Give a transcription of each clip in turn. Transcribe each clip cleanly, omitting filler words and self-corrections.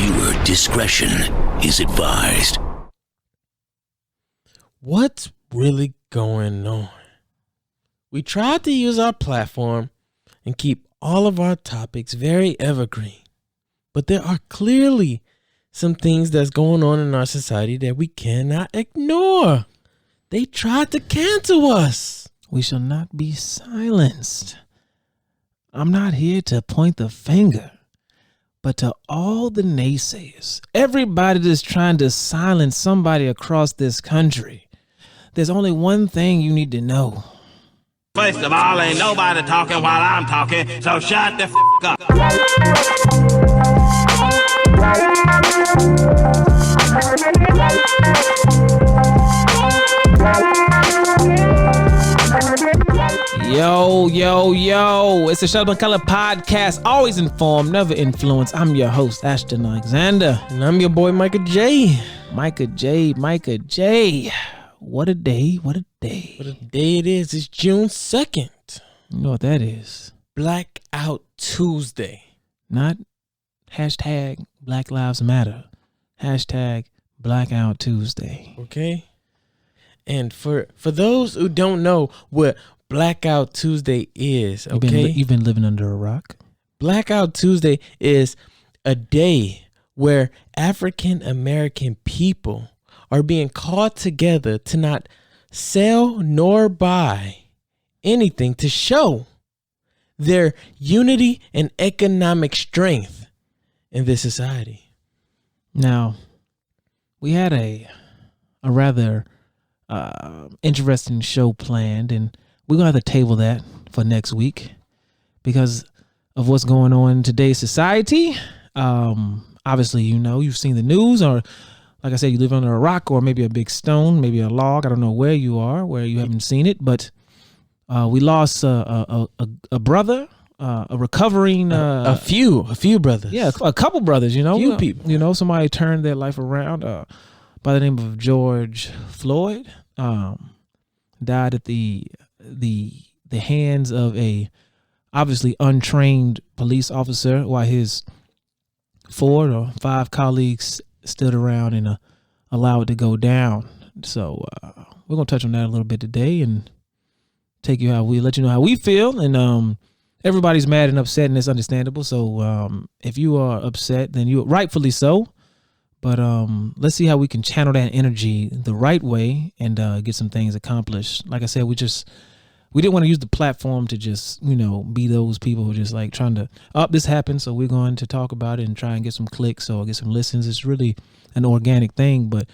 Viewer discretion is advised. What's really going on? We tried to use our platform and keep all of our topics very evergreen, but there are clearly some things that's going on in our society that we cannot ignore. They tried to cancel us. We shall not be silenced. I'm not here to point the finger, but to all the naysayers, everybody that's trying to silence somebody across this country, there's only one thing you need to know. First of all, ain't nobody talking while I'm talking, so shut the f*** up. Yo, it's the Shut Up and Color podcast, always informed, never influenced. I'm your host, Ashton Alexander. And I'm your boy, Micah Jaye. Micah Jaye. What a day. What a day it is. It's June 2nd. You know what that is? Blackout Tuesday. Not hashtag Black Lives Matter. Hashtag Blackout Tuesday. Okay. And for those who don't know what Blackout Tuesday is, okay? You've been living under a rock. Blackout Tuesday is a day where African American people are being called together to not sell nor buy anything to show their unity and economic strength in this society. Now, we had a rather interesting show planned, and we're going to have to table that for next week because of what's going on in today's society. Obviously, you've seen the news, or like I said, you live under a rock or maybe a big stone, maybe a log. I don't know where you are, where you haven't seen it, but we lost a brother, a recovering a few brothers. Yeah, a couple brothers. Few people. Somebody turned their life around by the name of George Floyd. Died at the hands of a obviously untrained police officer, while his 4 or 5 colleagues stood around and allowed it to go down. So we're gonna touch on that a little bit today and let you know how we feel. And everybody's mad and upset, and it's understandable. So if you are upset, then you rightfully so. But let's see how we can channel that energy the right way and get some things accomplished. Like I said, we didn't want to use the platform to just, be those people who just like trying to, this happened, so we're going to talk about it and try and get some clicks or get some listens. It's really an organic thing, but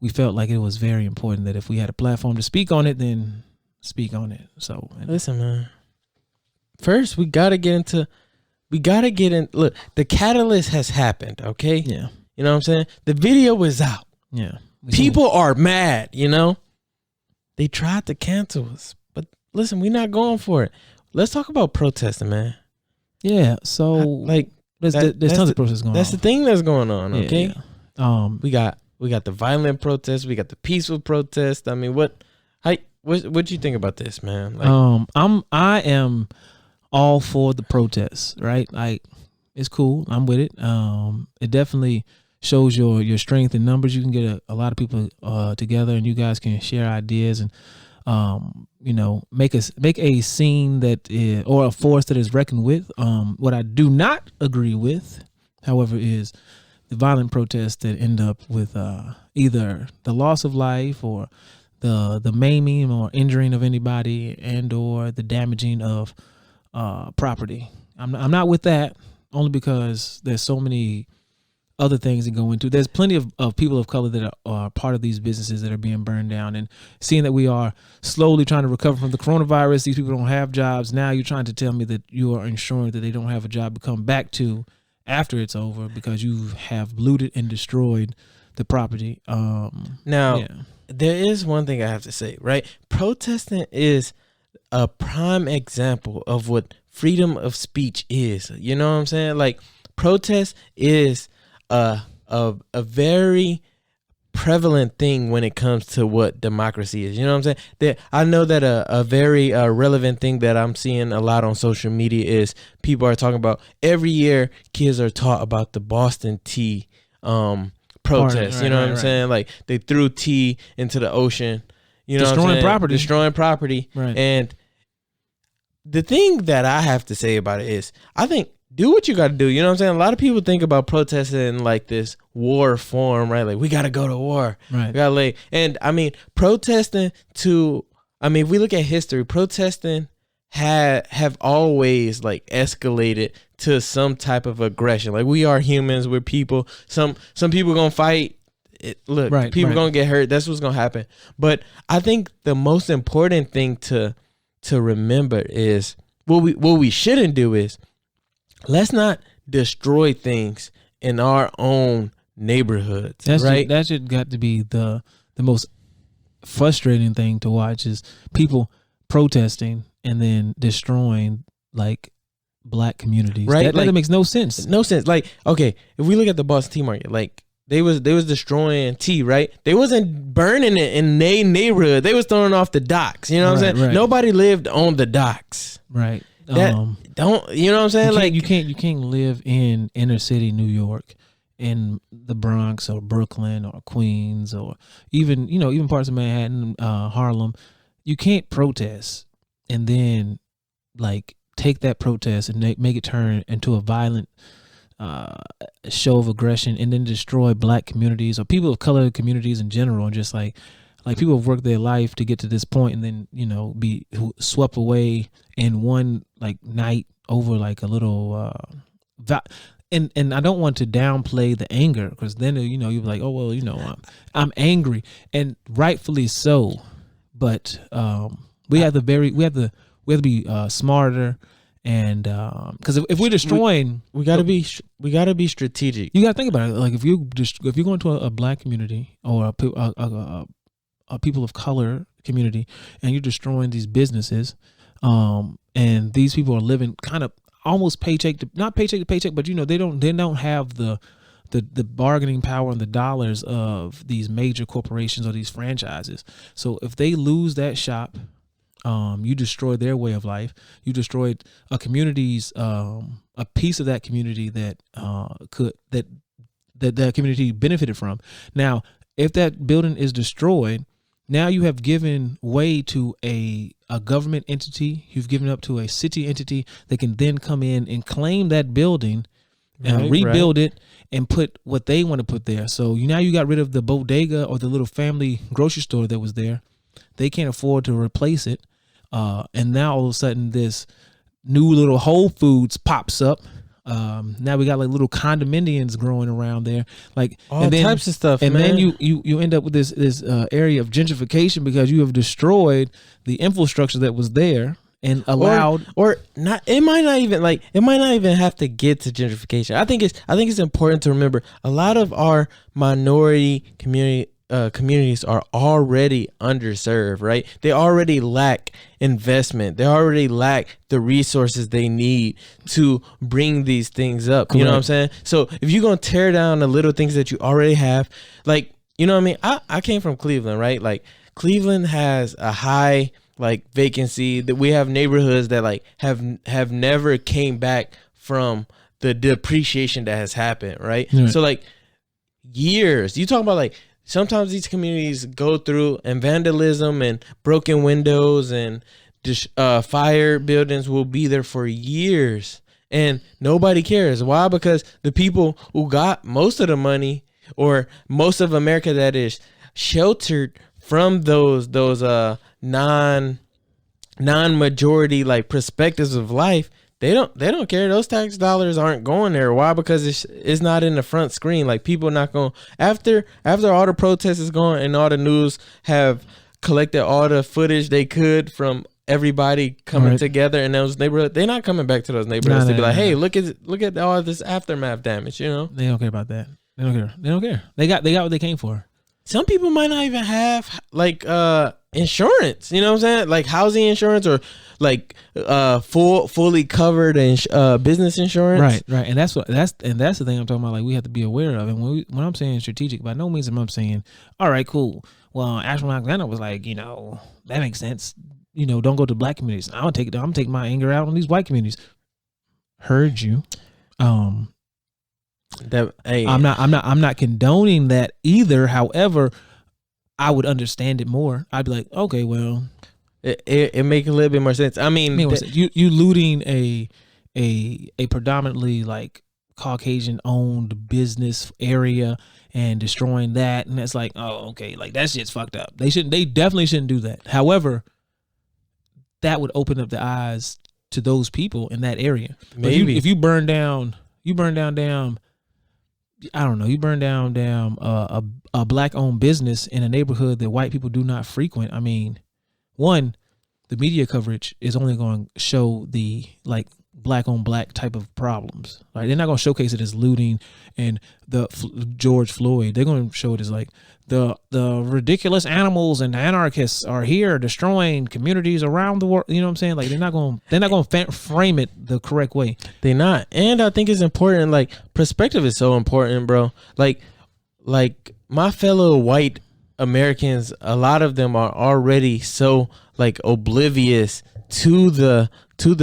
we felt like it was very important that if we had a platform to speak on it, then speak on it. So listen, man. First, we gotta get in. Look, the catalyst has happened. Okay. Yeah. You know what I'm saying? The video is out. Yeah. People are mad, They tried to cancel us. But listen, we're not going for it. Let's talk about protesting, man. Yeah. So there's tons of protests going on. That's the thing that's going on, okay? Yeah. We got the violent protests, we got the peaceful protest. I mean, what do you think about this, man? I am all for the protests, right? Like, it's cool. I'm with it. It definitely shows your strength in numbers. You can get a lot of people together, and you guys can share ideas and make a scene or a force that is reckoned with. What I do not agree with, however, is the violent protests that end up with either the loss of life or the maiming or injuring of anybody, and or the damaging of property. I'm not with that, only because there's so many other things that go into. There's plenty of people of color that are part of these businesses that are being burned down, and seeing that we are slowly trying to recover from the coronavirus. These people don't have jobs. Now you're trying to tell me that you are ensuring that they don't have a job to come back to after it's over because you have looted and destroyed the property. There is one thing I have to say, right? Protesting is a prime example of what freedom of speech is. You know what I'm saying? Like, protest is a very prevalent thing when it comes to what democracy is. You know what I'm saying? I know that a very relevant thing that I'm seeing a lot on social media is people are talking about every year kids are taught about the Boston tea protests. Right, you know right, what I'm right. saying? Like they threw tea into the ocean. You know Destroying what I'm saying? property. Destroying property. Right. And the thing that I have to say about it is, I think, do what you got to do. You know what I'm saying? A lot of people think about protesting in like this war form, right? Like, we got to go to war. Right. We gotta lay. And I mean, protesting if we look at history, protesting have always like escalated to some type of aggression. Like, we are humans, we're people. Some people gonna fight. People gonna get hurt. That's what's gonna happen. But I think the most important thing to remember is what we shouldn't do is, let's not destroy things in our own neighborhoods. That should got to be the most frustrating thing to watch, is people protesting and then destroying like black communities. Right. That makes no sense. No sense. Like, okay, if we look at the Boston Tea Market, like they was destroying tea, right? They wasn't burning it in their neighborhood. They was throwing off the docks. You know what I'm saying? Right. Nobody lived on the docks. Right. Don't you know what I'm saying? You can't live in inner city New York, in the Bronx or Brooklyn or Queens, or even parts of Manhattan, Harlem. You can't protest and then like take that protest and make it turn into a violent show of aggression, and then destroy black communities or people of color communities in general, and just like people have worked their life to get to this point, and then be swept away in one like night over like a little and I don't want to downplay the anger, because then you'll be like, oh well, I'm angry, and rightfully so, but we have to be smarter. And because if we're destroying, we gotta be strategic. You gotta think about it. Like if you go into a black community or a people of color community, and you're destroying these businesses, and these people are living kind of almost not paycheck to paycheck, but they don't have the bargaining power and the dollars of these major corporations or these franchises. So if they lose that shop, you destroyed their way of life. You destroyed a community's a piece of that community that that community benefited from. Now, if that building is destroyed, now you have given way to a government entity. You've given up to a city entity that can then come in and claim that building and rebuild it and put what they want to put there. So now you got rid of the bodega or the little family grocery store that was there. They can't afford to replace it. And now all of a sudden this new little Whole Foods pops up. Now we got like little condominiums growing around there, like all types of stuff. And man. then you end up with this area of gentrification, because you have destroyed the infrastructure that was there and allowed or not. It might not even have to get to gentrification. I think it's important to remember a lot of our minority communities are already underserved, right? They already lack investment. They already lack the resources they need to bring these things up. Correct. You know what I'm saying? So if you're going to tear down the little things that you already have, like, you know what I mean? I came from Cleveland, right? Like Cleveland has a high like vacancy, that we have neighborhoods that like have never came back from the depreciation that has happened, right? So like years, you talk about like, sometimes these communities go through and vandalism and broken windows and fire buildings will be there for years and nobody cares. Why? Because the people who got most of the money, or most of America that is sheltered from those non-majority like perspectives of life, They don't care. Those tax dollars aren't going there. Why? Because it's not in the front screen. Like, people are not going, after all the protests is gone and all the news have collected all the footage they could from everybody coming together in those neighborhoods, they're not coming back to those neighborhoods to be like, hey, look at all this aftermath damage. They don't care about that. They don't care. They got what they came for. some people might not even have like insurance, you know what I'm saying? Like housing insurance or like fully covered business insurance. Right. And that's the thing I'm talking about. Like we have to be aware of. And when I'm saying strategic, by no means am I saying, all right, cool. Well, Ashton Alexander was like, that makes sense. Don't go to black communities. I'm taking my anger out on these white communities. Heard you. I'm not condoning that either. However, I would understand it more. I'd be like, okay, well, it make a little bit more sense. I mean, you looting a predominantly like Caucasian owned business area and destroying that, and it's like, oh, okay, like that shit's fucked up. They definitely shouldn't do that. However, that would open up the eyes to those people in that area. Maybe if you burn down, I don't know, you burn down a black owned business in a neighborhood that white people do not frequent. I mean, one, the media coverage is only going to show the like black on black type of problems. Like they're not going to showcase it as looting and the George Floyd. They're going to show it as like the ridiculous animals and anarchists are here destroying communities around the world. You know what I'm saying? Like they're not going to frame it the correct way. They're not. And I think it's important. Like perspective is so important, bro. Like my fellow white Americans, a lot of them are already so like oblivious to the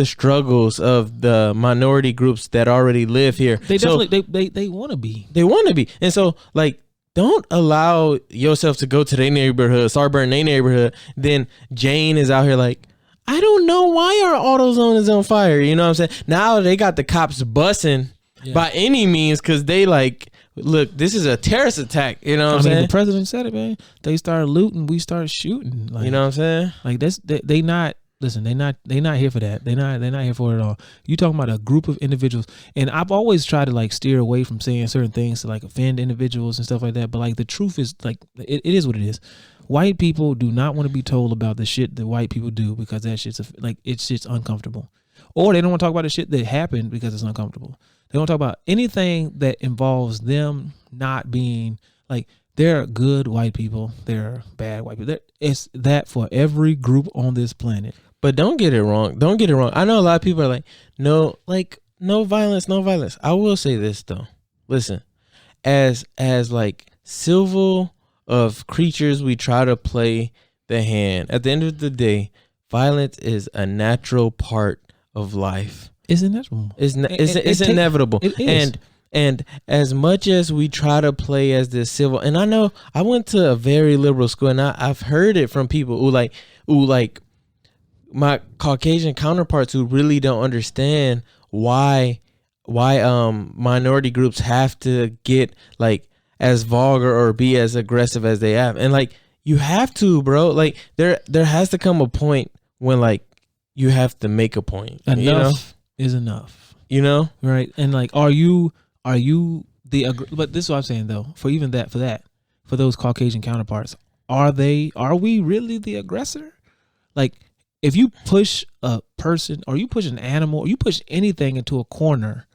struggles of the minority groups that already live here. They definitely they want to be. They want to be. And so like don't allow yourself to go to their neighborhood, start burning their neighborhood. Then Jane is out here like, I don't know why our AutoZone is on fire. You know what I'm saying? Now they got the cops busing by any means because they like, look, this is a terrorist attack. You know what I'm saying? The president said it, man. They started looting, we started shooting. Like, you know what I'm saying? Like they not. Listen, they not here for that. They're not here for it at all. You talking about a group of individuals, and I've always tried to like steer away from saying certain things to like offend individuals and stuff like that. But like the truth is like it is what it is. White people do not want to be told about the shit that white people do because that shit's it's just uncomfortable, or they don't want to talk about the shit that happened because it's uncomfortable. They want to talk about anything that involves them not being like. They're good white people. They're bad white people. It's that for every group on this planet. But don't get it wrong. Don't get it wrong. I know a lot of people are like, no violence, no violence. I will say this though. Listen, as like civil of creatures, we try to play the hand. At the end of the day, violence is a natural part of life. It's inevitable. It's inevitable. It is. And as much as we try to play as this civil, and I know I went to a very liberal school, and I've heard it from people who like my Caucasian counterparts who really don't understand why minority groups have to get like as vulgar or be as aggressive as they have. And like you have to, bro. Like there has to come a point when like you have to make a point. Enough is enough. You know? Right. And like are you but this is what I'm saying though, for those Caucasian counterparts, are we really the aggressor? Like if you push a person or you push an animal or you push anything into a corner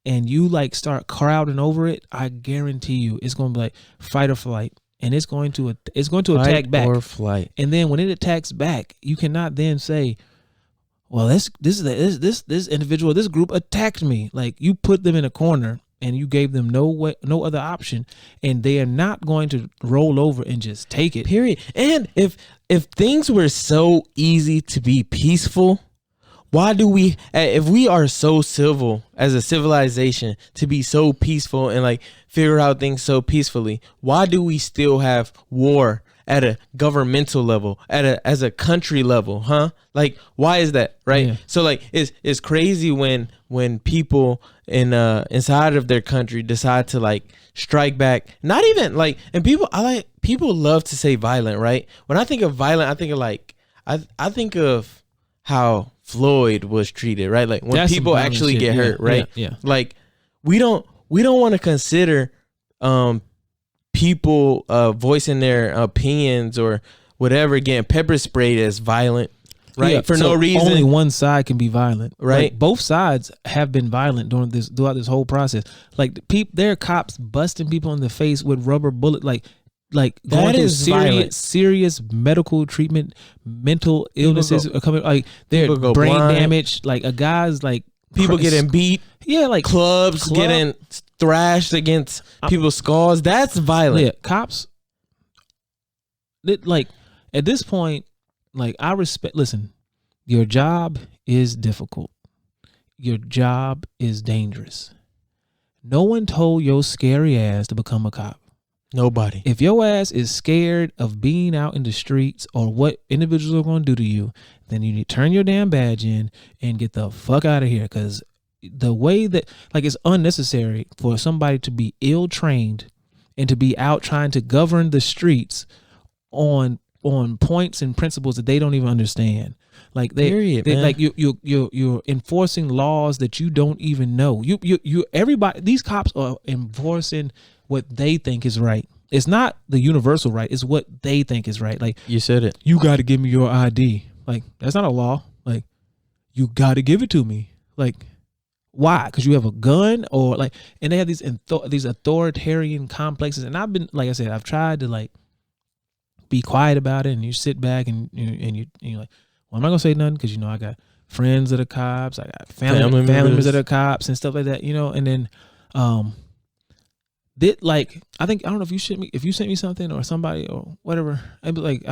and you like start crowding over it, I guarantee you it's going to be like fight or flight, and it's going to attack back. Fight or flight. And then when it attacks back, you cannot then say, well, this individual, this group attacked me. Like you put them in a corner and you gave them no other option, and they are not going to roll over and just take it. Period. And if things were so easy to be peaceful, why do we, if we are so civil as a civilization to be so peaceful and like figure out things so peacefully, why do we still have war at a governmental level, as a country level, huh? Like, why is that, right? Yeah. So like, it's crazy when people inside of their country decide to like strike back. Not even like, and people love to say violent, right? When I think of violent, I think of like, I think of how Floyd was treated, right? Like when that's people actually get hurt, right? Yeah. Like we don't want to consider people voicing their opinions or whatever getting pepper sprayed as violent, right? For no reason. Only one side can be violent, right? Like both sides have been violent throughout this whole process. Like there are cops busting people in the face with rubber bullet. Like like That going through is violent. serious medical treatment, mental illnesses are coming. Like they're people go brain blind. damage. Like a guy's like People getting beat. Yeah, like Clubs getting thrashed against people's skulls. That's violent. Yeah, cops. Like at this point, like I respect. Listen, your job is difficult. Your job is dangerous. No one told your scary ass to become a cop. Nobody. If your ass is scared of being out in the streets or what individuals are going to do to you, then you need to turn your damn badge in and get the fuck out of here. Because the way that, like, it's unnecessary for somebody to be ill trained and to be out trying to govern the streets on points and principles that they don't even understand. Like they like you're enforcing laws that you don't even know. Everybody, these cops are enforcing what they think is right. It's not the universal right. It's what they think is right. Like You said it. you got to give me your ID. Like that's not a law. Like you got to give it to me. Like why? Because you have a gun or like, and they have these authoritarian complexes. And I've been, like I said, I've tried to like be quiet about it. And you sit back and you're like, well, I'm not gonna say nothing because I got friends that are cops. I got family members that are cops and stuff like that. And then I don't know if you sent me something or somebody or whatever. I'd be like,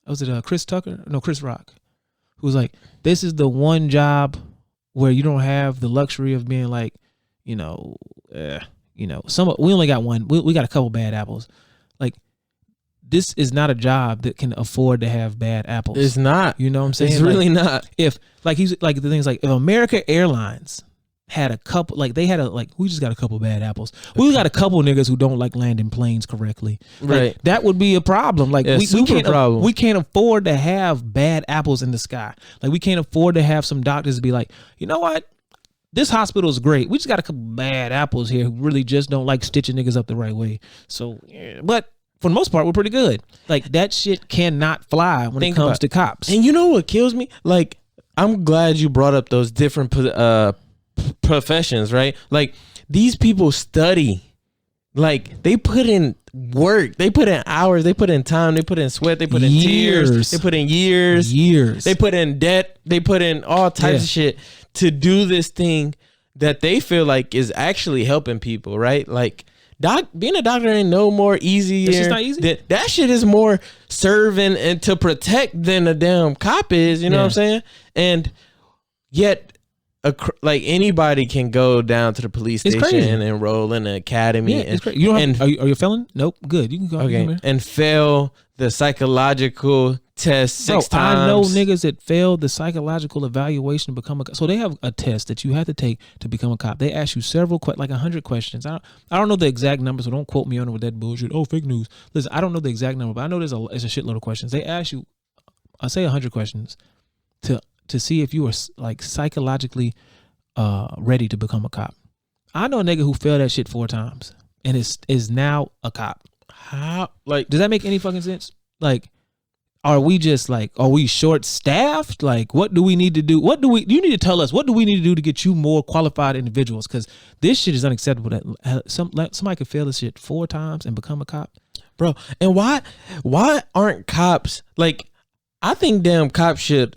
was it Chris Tucker? No, Chris Rock, who was like, this is the one job where you don't have the luxury of being like, we only got one. We got a couple bad apples. Like this is not a job that can afford to have bad apples. It's not. You know what I'm saying? It's really not. If like he's like the things like if America Airlines had a couple, like they had we just got a couple bad apples. We got a couple niggas who don't like landing planes correctly. Like, Right. that would be a problem. Like we can't problem. we can't afford to have bad apples in the sky. Like we can't afford to have some doctors be like, you know what? This hospital is great. We just got a couple bad apples here who really just don't like stitching niggas up the right way. So, yeah, but for the most part, we're pretty good. Like that shit cannot fly when it comes to cops. And you know what kills me? Like, I'm glad you brought up those different professions, right? Like these people study. Like they put in work, they put in hours, they put in time, they put in sweat, they put in tears, they put in years, they put in debt, they put in all types of shit to do this thing that they feel like is actually helping people, right? Like being a doctor ain't no more easier. It's just not easy. That shit is more serving and to protect than a damn cop is. You know what I'm saying? And yet, like anybody can go down to the police station and enroll in an academy. Yeah, it's crazy. You don't are you a felon? Nope. Good. You can go. Okay. And fail the psychological test 6 times. I know niggas that failed the psychological evaluation to become a cop. So they have a test that you have to take to become a cop. They ask you several, like 100 questions. I don't know the exact number, so don't quote me on it with that bullshit. Oh, fake news. Listen, I don't know the exact number, but I know it's a shitload of questions. They ask you, I say 100 questions to see if you are like psychologically ready to become a cop. I know a nigga who failed that shit 4 times and is now a cop. How? Like, does that make any fucking sense? Like, are we short staffed? Like, what do we need to do? You need to tell us, what do we need to do to get you more qualified individuals? Because this shit is unacceptable that somebody could fail this shit 4 times and become a cop. Bro, and why aren't cops, like, I think damn cops should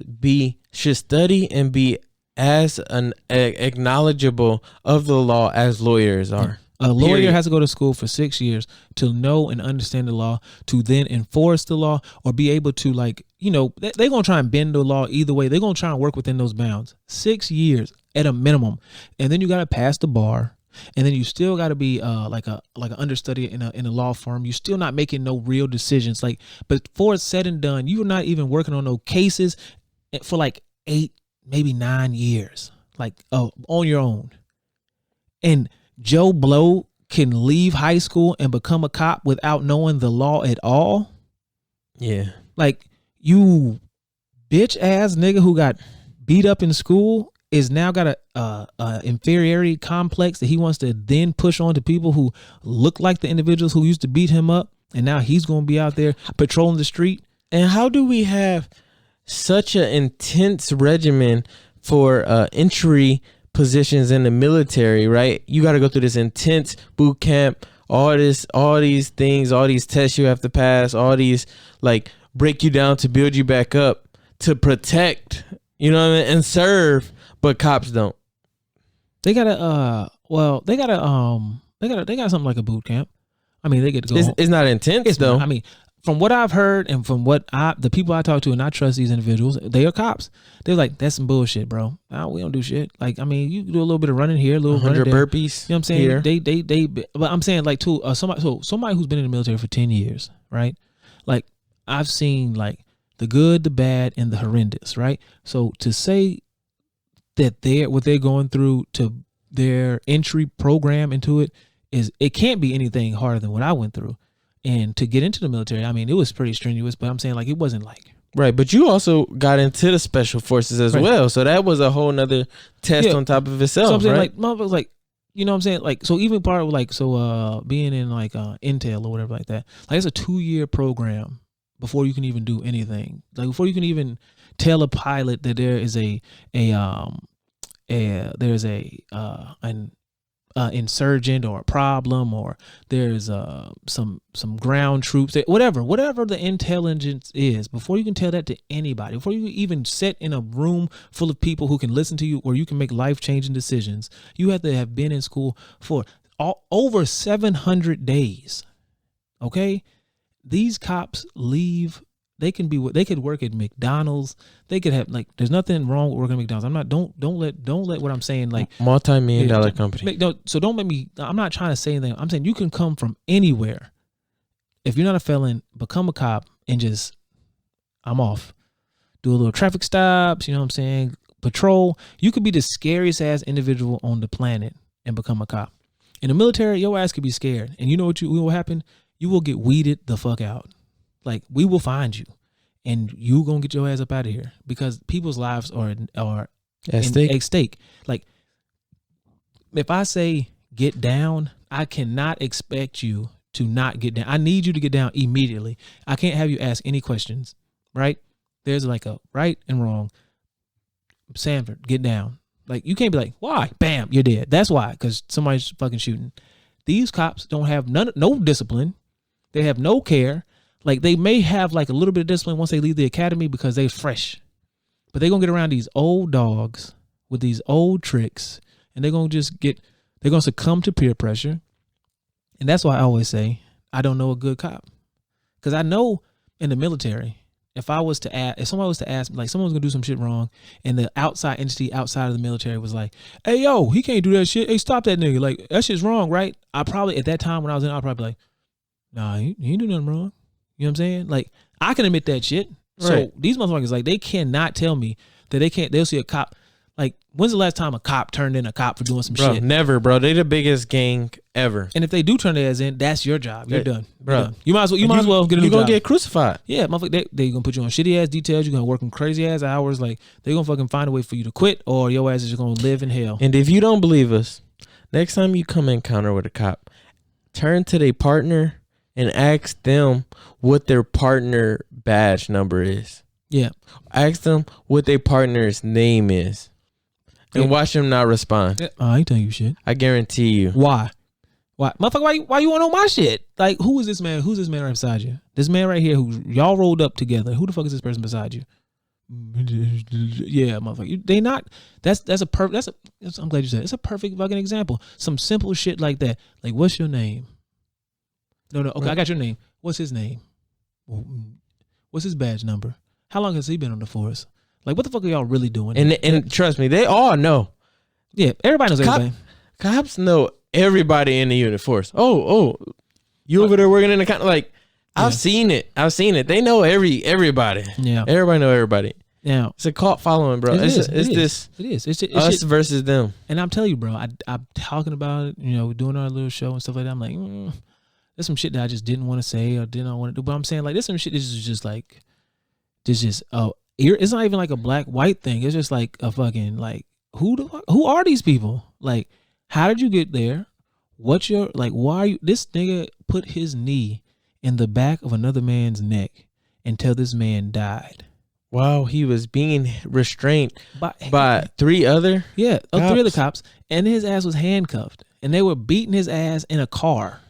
study and be as acknowledgeable of the law as lawyers are. A lawyer has to go to school for 6 years to know and understand the law, to then enforce the law or be able to, like, they're going to try and bend the law either way. They're going to try and work within those bounds. 6 years at a minimum. And then you got to pass the bar. And then you still got to be like an understudy in a law firm. You're still not making no real decisions. Like, but before it's said and done, you're not even working on no cases for like 8, maybe 9 years, like on your own. And Joe Blow can leave high school and become a cop without knowing the law at all. Yeah. Like, you bitch ass nigga who got beat up in school is now got a inferiority complex that he wants to then push on to people who look like the individuals who used to beat him up. And now he's going to be out there patrolling the street. And how do we have such an intense regimen for entry positions in the military, right? You got to go through this intense boot camp, all these things, all these tests you have to pass, all these like break you down to build you back up to protect, you know what I mean, and serve, but cops don't. They got something like a boot camp. I mean, they get to go. It's not intense though. I mean, from what I've heard and from what the people I talk to, and I trust these individuals, they are cops. They're like, that's some bullshit, bro. Nah, we don't do shit. Like, I mean, you do a little bit of running here, a little 100 running burpees. You know what I'm saying? Here. They. But I'm saying like to somebody who's been in the military for 10 years, right? Like, I've seen like the good, the bad, and the horrendous, right? So to say that what they're going through to their entry program into it it can't be anything harder than what I went through. And to get into the military, I mean, it was pretty strenuous, but I'm saying like it wasn't like right. But you also got into the special forces as well, so that was a whole nother test on top of itself. So I'm saying right? like motherfuckers, like, you know what I'm saying, like, so even part of like being in like Intel or whatever like that, like it's a 2-year program before you can even do anything. Like before you can even tell a pilot that there is an insurgent or a problem, or there's some ground troops, whatever the intelligence is, before you can tell that to anybody, before you even sit in a room full of people who can listen to you, where you can make life-changing decisions, you have to have been in school for over 700 days. Okay, these cops leave. They could work at McDonald's. They could have, like, there's nothing wrong with working at McDonald's. I'm not, don't let what I'm saying, like, multi-million-dollar company. So don't make me, I'm not trying to say anything. I'm saying you can come from anywhere. If you're not a felon, become a cop and just, I'm off. Do a little traffic stops, you know what I'm saying? Patrol. You could be the scariest ass individual on the planet and become a cop. In the military, your ass could be scared. And you know what will happen? You will get weeded the fuck out. Like, we will find you, and you gonna get your ass up out of here, because people's lives are at stake. Like, if I say get down, I cannot expect you to not get down. I need you to get down immediately. I can't have you ask any questions, right? There's like a right and wrong. Sanford, get down. Like, you can't be like, why? Bam, you're dead. That's why, because somebody's fucking shooting. These cops don't have no discipline. They have no care. Like, they may have like a little bit of discipline once they leave the academy because they're fresh, but they're going to get around these old dogs with these old tricks, and they're going to succumb to peer pressure. And that's why I always say, I don't know a good cop. Because I know in the military, if somebody was to ask me, like, someone's going to do some shit wrong, and the outside entity outside of the military was like, hey, yo, he can't do that shit. Hey, stop that nigga. Like, that shit's wrong, right? I probably, at that time when I was in, I'd probably be like, nah, he ain't do nothing wrong. You know what I'm saying? Like, I can admit that shit. So right. These motherfuckers, like, they cannot tell me that they'll see a cop. Like, when's the last time a cop turned in a cop for doing some shit? Never, bro. They the biggest gang ever. And if they do turn their ass in, that's your job. You're done. Bro. You're done. You might as well get a new You're going job. to get crucified. Yeah, motherfucker, they going to put you on shitty ass details. You're going to work in crazy ass hours. Like, they going to fucking find a way for you to quit, or your ass is just going to live in hell. And if you don't believe us, next time you come encounter with a cop, turn to their partner and ask them what their partner badge number is. Yeah. Ask them what their partner's name is. And watch them not respond. Yeah. I ain't telling you shit. I guarantee you. Why? Motherfucker, why you want to know my shit? Like, who is this man? Who's this man right beside you? This man right here who y'all rolled up together. Who the fuck is this person beside you? Yeah, motherfucker. They not. I'm glad you said it. It's a perfect fucking example. Some simple shit like that. Like, what's your name? No. Okay, right. I got your name. What's his name? What's his badge number? How long has he been on the force? Like, what the fuck are y'all really doing? And trust me, they all know. Yeah, everybody knows everything. Cops know everybody in the unit force. Oh, you over there working in the like? Yeah. I've seen it. They know everybody. Yeah, everybody know everybody. Yeah, it's a cult following, bro. It is us versus them. And I'm telling you, bro, I'm talking about it. You know, doing our little show and stuff like that. I'm like, there's some shit that I just didn't want to say or didn't want to do. But I'm saying, like, there's some shit that's just like, it's not even like a black white thing. It's just like a fucking, like, who are these people? Like, how did you get there? What's your, like, why are you, this nigga put his knee in the back of another man's neck until this man died. Wow, he was being restrained by three other cops. And his ass was handcuffed, and they were beating his ass in a car.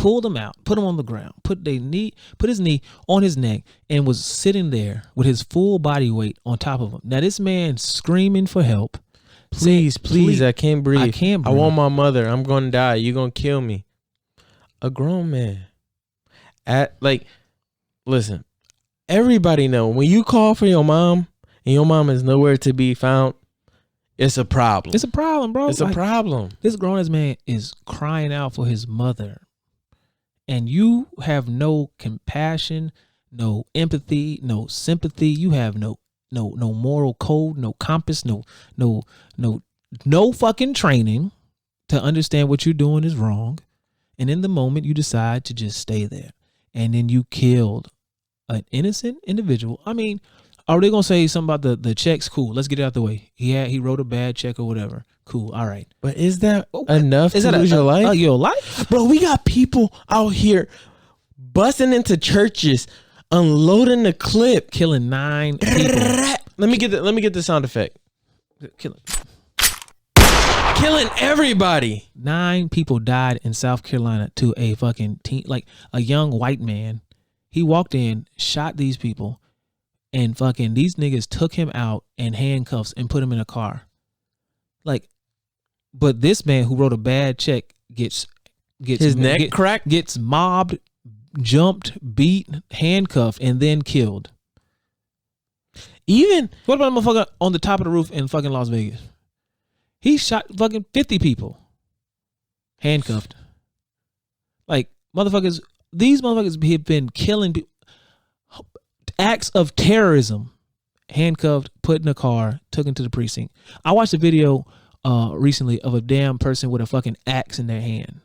pulled him out, put him on the ground, put his knee on his neck, and was sitting there with his full body weight on top of him. Now this man screaming for help. Please, I can't breathe. I can't breathe. I want my mother. I'm gonna die. You're gonna kill me. A grown man. Listen, everybody know when you call for your mom and your mom is nowhere to be found, it's a problem. It's a problem, bro. It's a problem. This grown-ass man is crying out for his mother. And you have no compassion, no empathy, no sympathy. You have no moral code, no compass, no fucking training to understand what you're doing is wrong. And in the moment, you decide to just stay there. And then you killed an innocent individual. I mean, are they gonna say something about the checks? Cool, let's get it out the way. He wrote a bad check or whatever. Cool, all right. But is that enough to lose your life? Your life, bro. We got people out here busting into churches, unloading the clip, killing 9 people. Let me get the sound effect. Killing everybody. 9 people died in South Carolina to a fucking a young white man. He walked in, shot these people, and fucking these niggas took him out in handcuffs and put him in a car. But this man who wrote a bad check gets his neck cracked, gets mobbed, jumped, beat, handcuffed, and then killed. Even what about a motherfucker on the top of the roof in fucking Las Vegas? He shot fucking 50 people, handcuffed. Motherfuckers, these motherfuckers have been killing people. Acts of terrorism, handcuffed, put in a car, took into the precinct. I watched a video recently of a damn person with a fucking axe in their hand,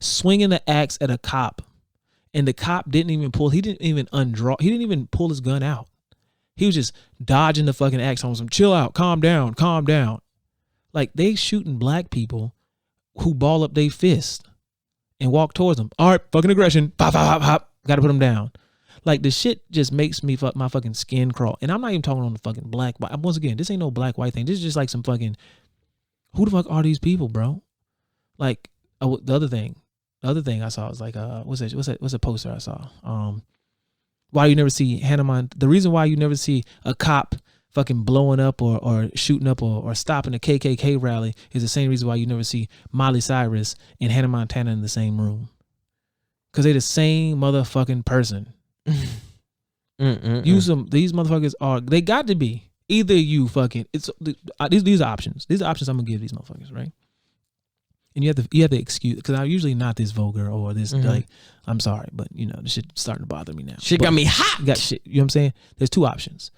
swinging the axe at a cop, and the cop didn't even pull his gun out. He was just dodging the fucking axe on some chill out, calm down. They shooting black people who ball up their fist and walk towards them. All right, fucking aggression, pop, got to put them down. The shit just makes me my fucking skin crawl. And I'm not even talking on the fucking black, white. Once again, this ain't no black, white thing. This is just like some fucking, who the fuck are these people, bro? The other thing I saw was what's a poster I saw? Why you never see the reason why you never see a cop fucking blowing up or shooting up or stopping a KKK rally is the same reason why you never see Miley Cyrus and Hannah Montana in the same room. Because they the same motherfucking person. These motherfuckers they got to be either you fucking these are options. These are options I'm gonna give these motherfuckers, right? And you have to excuse, because I'm usually not this vulgar or this I'm sorry, but this shit starting to bother me now. Shit got me hot. Got shit. You know what I'm saying? There's 2 options.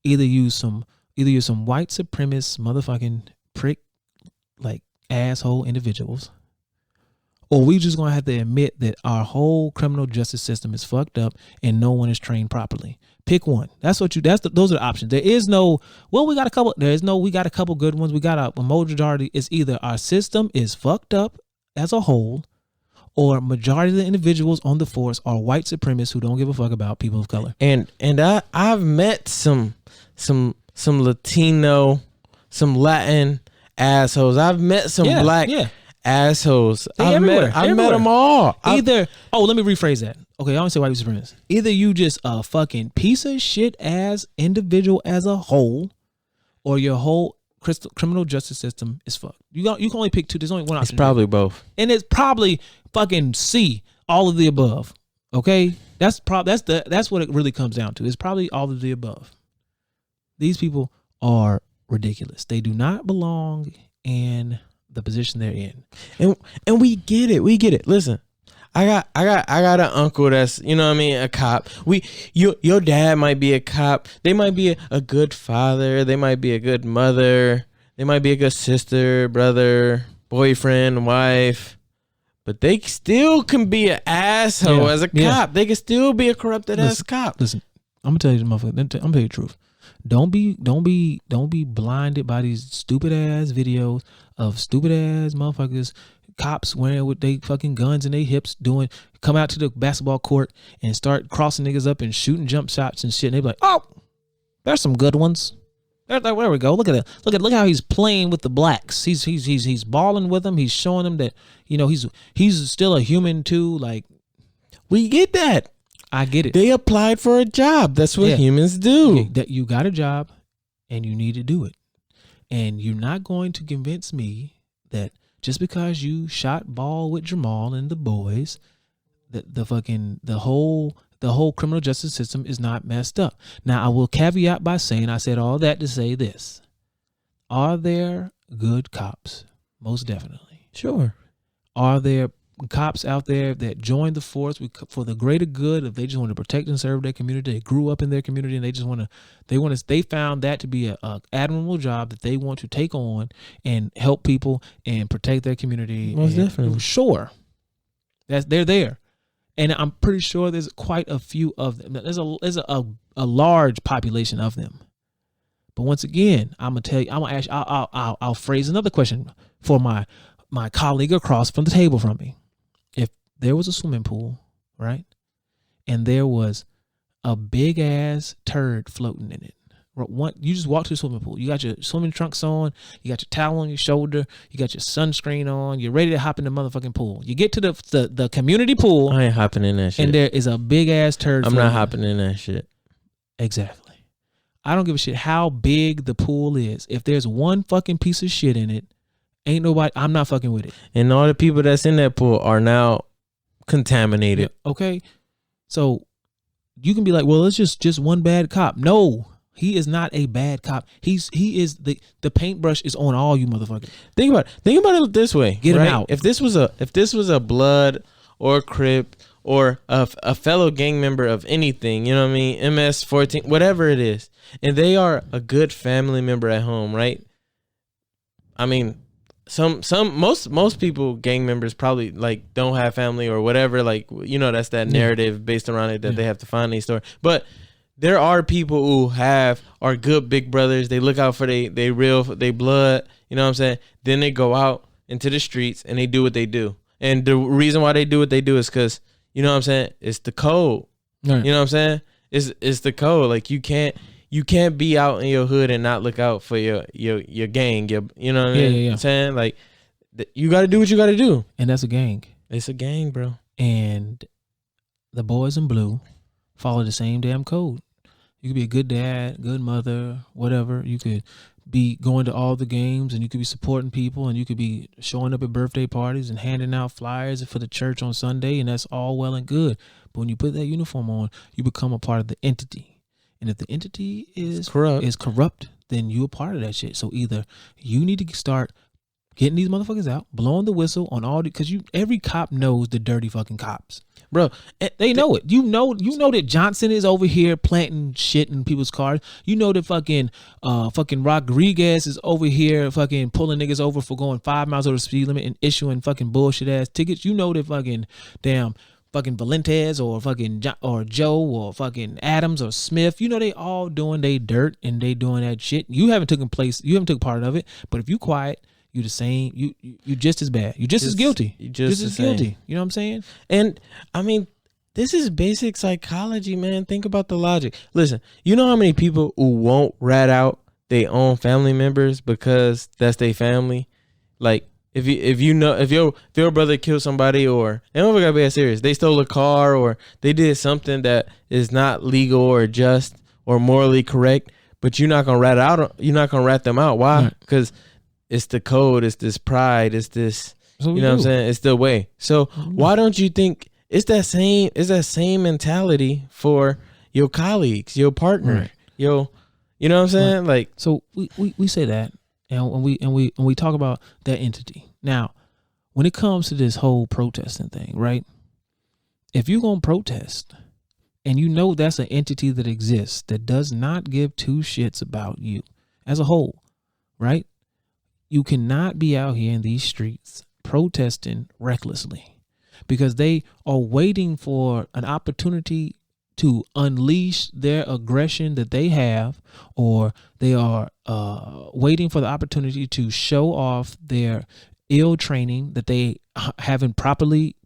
Either you're some white supremacist motherfucking prick asshole individuals, or we just gonna have to admit that our whole criminal justice system is fucked up and no one is trained properly. Pick one. Those are the options. There is no, we got a couple good ones. We got a majority. It's either our system is fucked up as a whole, or majority of the individuals on the force are white supremacists who don't give a fuck about people of color. And I've met some Latino, some Latin assholes. I've met some black assholes. I've met them all. Let me rephrase that. Okay, I don't say white supremacists. Either you just a fucking piece of shit ass individual as a whole, or your whole criminal justice system is fucked. You can only pick 2. There's only one option. It's probably both. And it's probably fucking C, all of the above. Okay? That's what it really comes down to. It's probably all of the above. These people are ridiculous. They do not belong in the position they're in. And we get it. Listen. I got an uncle that's, a cop. Your dad might be a cop. They might be a good father. They might be a good mother. They might be a good sister, brother, boyfriend, wife. But they still can be an asshole as a cop. They can still be a corrupted ass cop. Listen, I'm gonna tell you the motherfucker. I'm gonna tell you the truth. Don't be blinded by these stupid ass videos of stupid ass motherfuckers, cops wearing with they fucking guns in their hips, come out to the basketball court and start crossing niggas up and shooting jump shots and shit. And they be like, oh, there's some good ones. There we go. Look at that. Look how he's playing with the blacks. He's balling with them. He's showing them that he's still a human too. We get that. I get it. They applied for a job. That's what Yeah. humans do. Okay, that you got a job and you need to do it. And you're not going to convince me that just because you shot ball with Jamal and the boys, that the whole criminal justice system is not messed up. Now, I will caveat by saying, I said all that to say this. Are there good cops? Most definitely. Sure. Are there cops out there that join the force for the greater good? If they just want to protect and serve their community, they grew up in their community, and they found that to be a admirable job that they want to take on and help people and protect their community. Most definitely. Sure. They're there. And I'm pretty sure there's quite a few of them. There's a large population of them. But once again, I'm gonna tell you, I'm gonna ask. I'll phrase another question for my colleague across from the table from me. If there was a swimming pool, right, and there was a big ass turd floating in it, you just walk to the swimming pool. You got your swimming trunks on, you got your towel on your shoulder, you got your sunscreen on, you're ready to hop in the motherfucking pool. You get to the community pool. I ain't hopping in that shit. And there is a big ass turd. I'm not hopping in that shit. Exactly. I don't give a shit how big the pool is. If there's one fucking piece of shit in it, ain't nobody. I'm not fucking with it. And all the people that's in that pool are now contaminated. Yeah, okay, so you can be like, well, it's just one bad cop. No, he is not a bad cop. He is the paintbrush is on all you motherfuckers. Think about it this way. Get him out. If this was a Blood or Crip or a fellow gang member of anything, you know what I mean, MS-14, whatever it is, and they are a good family member at home, right? I mean, most people, gang members, probably like don't have family or whatever, like, you know, that's that narrative based around it that they have to find their story. But there are people who are good big brothers. They look out for they blood, you know what I'm saying? Then they go out into the streets and they do what they do. And the reason why they do what they do is because, you know what I'm saying, it's the code. Right. You know what I'm saying? It's the code. Like, you can't be out in your hood and not look out for your gang. You know what I'm saying? Like, you got to do what you got to do. And that's a gang. It's a gang, bro. And the boys in blue follow the same damn code. You could be a good dad, good mother, whatever. You could be going to all the games, and you could be supporting people, and you could be showing up at birthday parties and handing out flyers for the church on Sunday, and that's all well and good. But when you put that uniform on, you become a part of the entity. And if the entity is corrupt, then you're a part of that shit. So either you need to start getting these motherfuckers out, blowing the whistle on all the, because every cop knows the dirty fucking cops, bro. They know it. You know that Johnson is over here planting shit in people's cars. You know that fucking Rodriguez is over here fucking pulling niggas over for going 5 miles over the speed limit and issuing fucking bullshit ass tickets. You know that fucking fucking Valentez or fucking or Joe or fucking Adams or Smith, you know, they all doing they dirt and they doing that shit. You haven't taken part of it, but if you quiet, you the same. You just as bad. You just as guilty. You just as guilty. You know what I'm saying? And I mean, this is basic psychology, man. Think about the logic. Listen, you know how many people who won't rat out their own family members because that's their family? Like, if your brother killed somebody, or they don't gotta be that serious, they stole a car or they did something that is not legal or just or morally correct, but you're not gonna rat them out. Why? Because it's the code, it's this pride, it's this, you know what I'm saying? It's the way. So why don't you think it's that same mentality for your colleagues, your partner, you know what I'm saying? Like, so we say that, and we talk about that entity. Now, when it comes to this whole protesting thing, right? If you're gonna protest and you know that's an entity that exists that does not give two shits about you as a whole, right? You cannot be out here in these streets protesting recklessly because they are waiting for an opportunity to unleash their aggression that they have, or they are waiting for the opportunity to show off their ill training that they haven't properly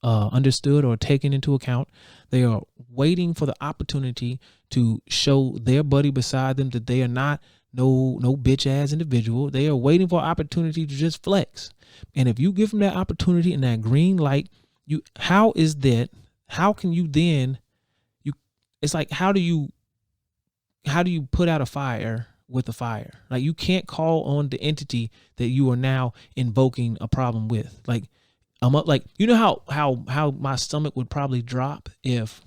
understood or taken into account. They are waiting for the opportunity to show their buddy beside them that they are not no bitch ass individual. They are waiting for an opportunity to just flex. And if you give them that opportunity and that green light, how is that how can you then it's like how do you put out a fire with a fire? Like you can't call on the entity that you are now invoking a problem with. Like I'm up, like you know how my stomach would probably drop if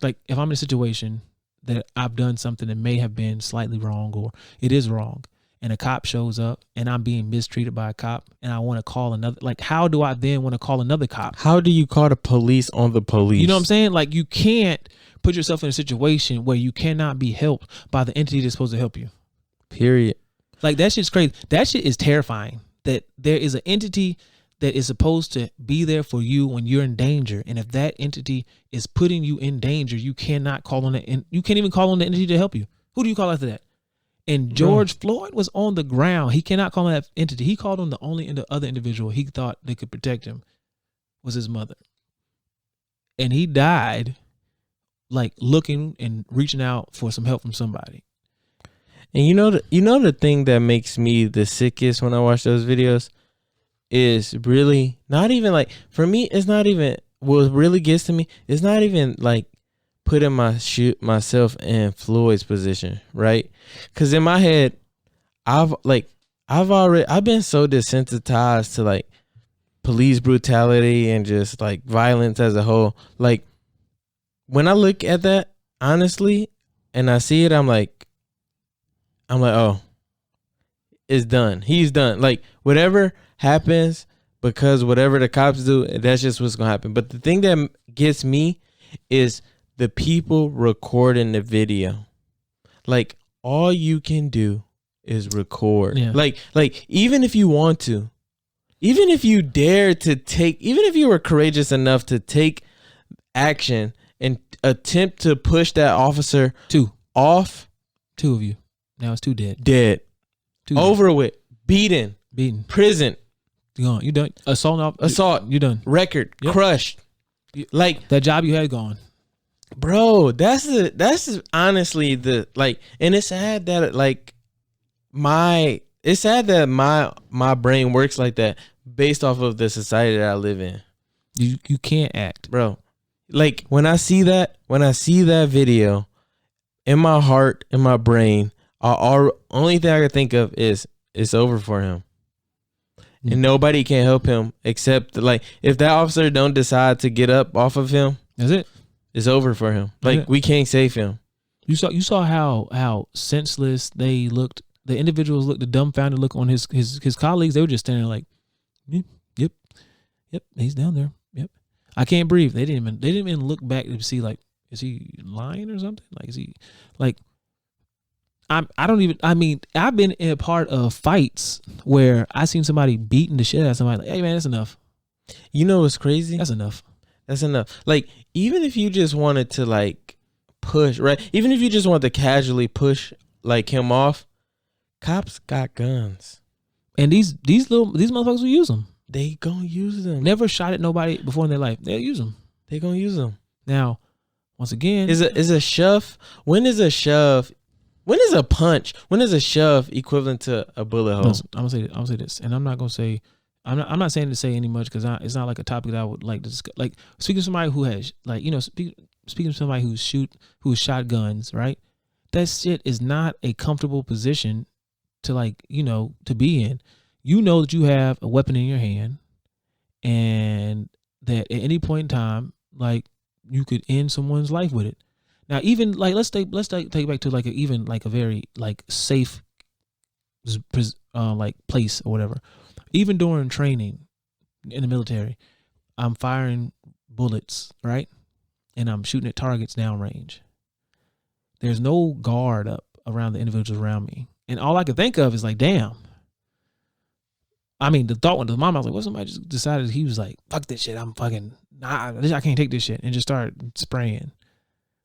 I'm in a situation that I've done something that may have been slightly wrong or it is wrong, and a cop shows up and I'm being mistreated by a cop and I want to call another, like how do I then want to call another cop? How do you call the police on the police? You know what I'm saying? Like you can't put yourself in a situation where you cannot be helped by the entity that's supposed to help you. Period. Like that shit's crazy. That shit is terrifying. That there is an entity that is supposed to be there for you when you're in danger, and if that entity is putting you in danger, you cannot call on it, and you can't even call on the entity to help you. Who do you call after that? And George Floyd was on the ground. He cannot call on that entity. He called on the only other individual he thought that could protect him was his mother, and he died like looking and reaching out for some help from somebody. And you know the thing that makes me the sickest when I watch those videos is really not even like, for me, it's not even what really gets to me. It's not even like putting myself in Floyd's position, right? Because in my head, I've been so desensitized to like police brutality and just like violence as a whole. Like when I look at that honestly and I see it, I'm like, oh, it's done. He's done. Like whatever happens, because whatever the cops do, that's just what's gonna happen. But the thing that gets me is the people recording the video. Like all you can do is record. Yeah. Like even if you want to, even if you dare to take, even if you were courageous enough to take action and attempt to push that officer off. Two of you. Now it's two dead. Two Over with. Beaten. Prison. You gone. You done. Assault. You done. Record. Yep. Crushed. Like that job you had gone. Bro, that's honestly the like, and it's sad that like my brain works like that based off of the society that I live in. You can't act, bro. Like when I see that video, in my heart, in my brain, only thing I can think of is it's over for him. And nobody can help him except like if that officer don't decide to get up off of him, that's it. It's over for him. Like we can't save him. You saw how senseless they looked. The individuals looked, the dumbfounded look on his colleagues. They were just standing like, yep, he's down there. Yep, I can't breathe. They didn't even look back to see like, is he lying or something? Like, is he like? I've been in a part of fights where I seen somebody beating the shit out of somebody. Like, hey man, that's enough. You know what's crazy? That's enough. That's enough. Like, even if you just wanted to like push, right? Even if you just wanted to casually push like him off, cops got guns. And these motherfuckers will use them. They gonna use them. Never shot at nobody before in their life. They'll use them. They gonna use them. Now, once again, is a shove? When is a shove? When is a punch? When is a shove equivalent to a bullet hole? I'm gonna say this, and I'm not gonna say. I'm not saying to say any much because it's not like a topic that I would like to discuss. Like speaking to somebody who has like speaking to somebody who's shot guns, right? That shit is not a comfortable position to like to be in. You know that you have a weapon in your hand, and that at any point in time, like you could end someone's life with it. Now, even like let's take it back to like a very like safe like place or whatever. Even during training in the military, I'm firing bullets, right? And I'm shooting at targets downrange. There's no guard up around the individuals around me. And all I could think of is like, damn. I mean, the thought went to my mind, I was like, what, somebody just decided, he was like, fuck this shit. I can't take this shit. And just started spraying.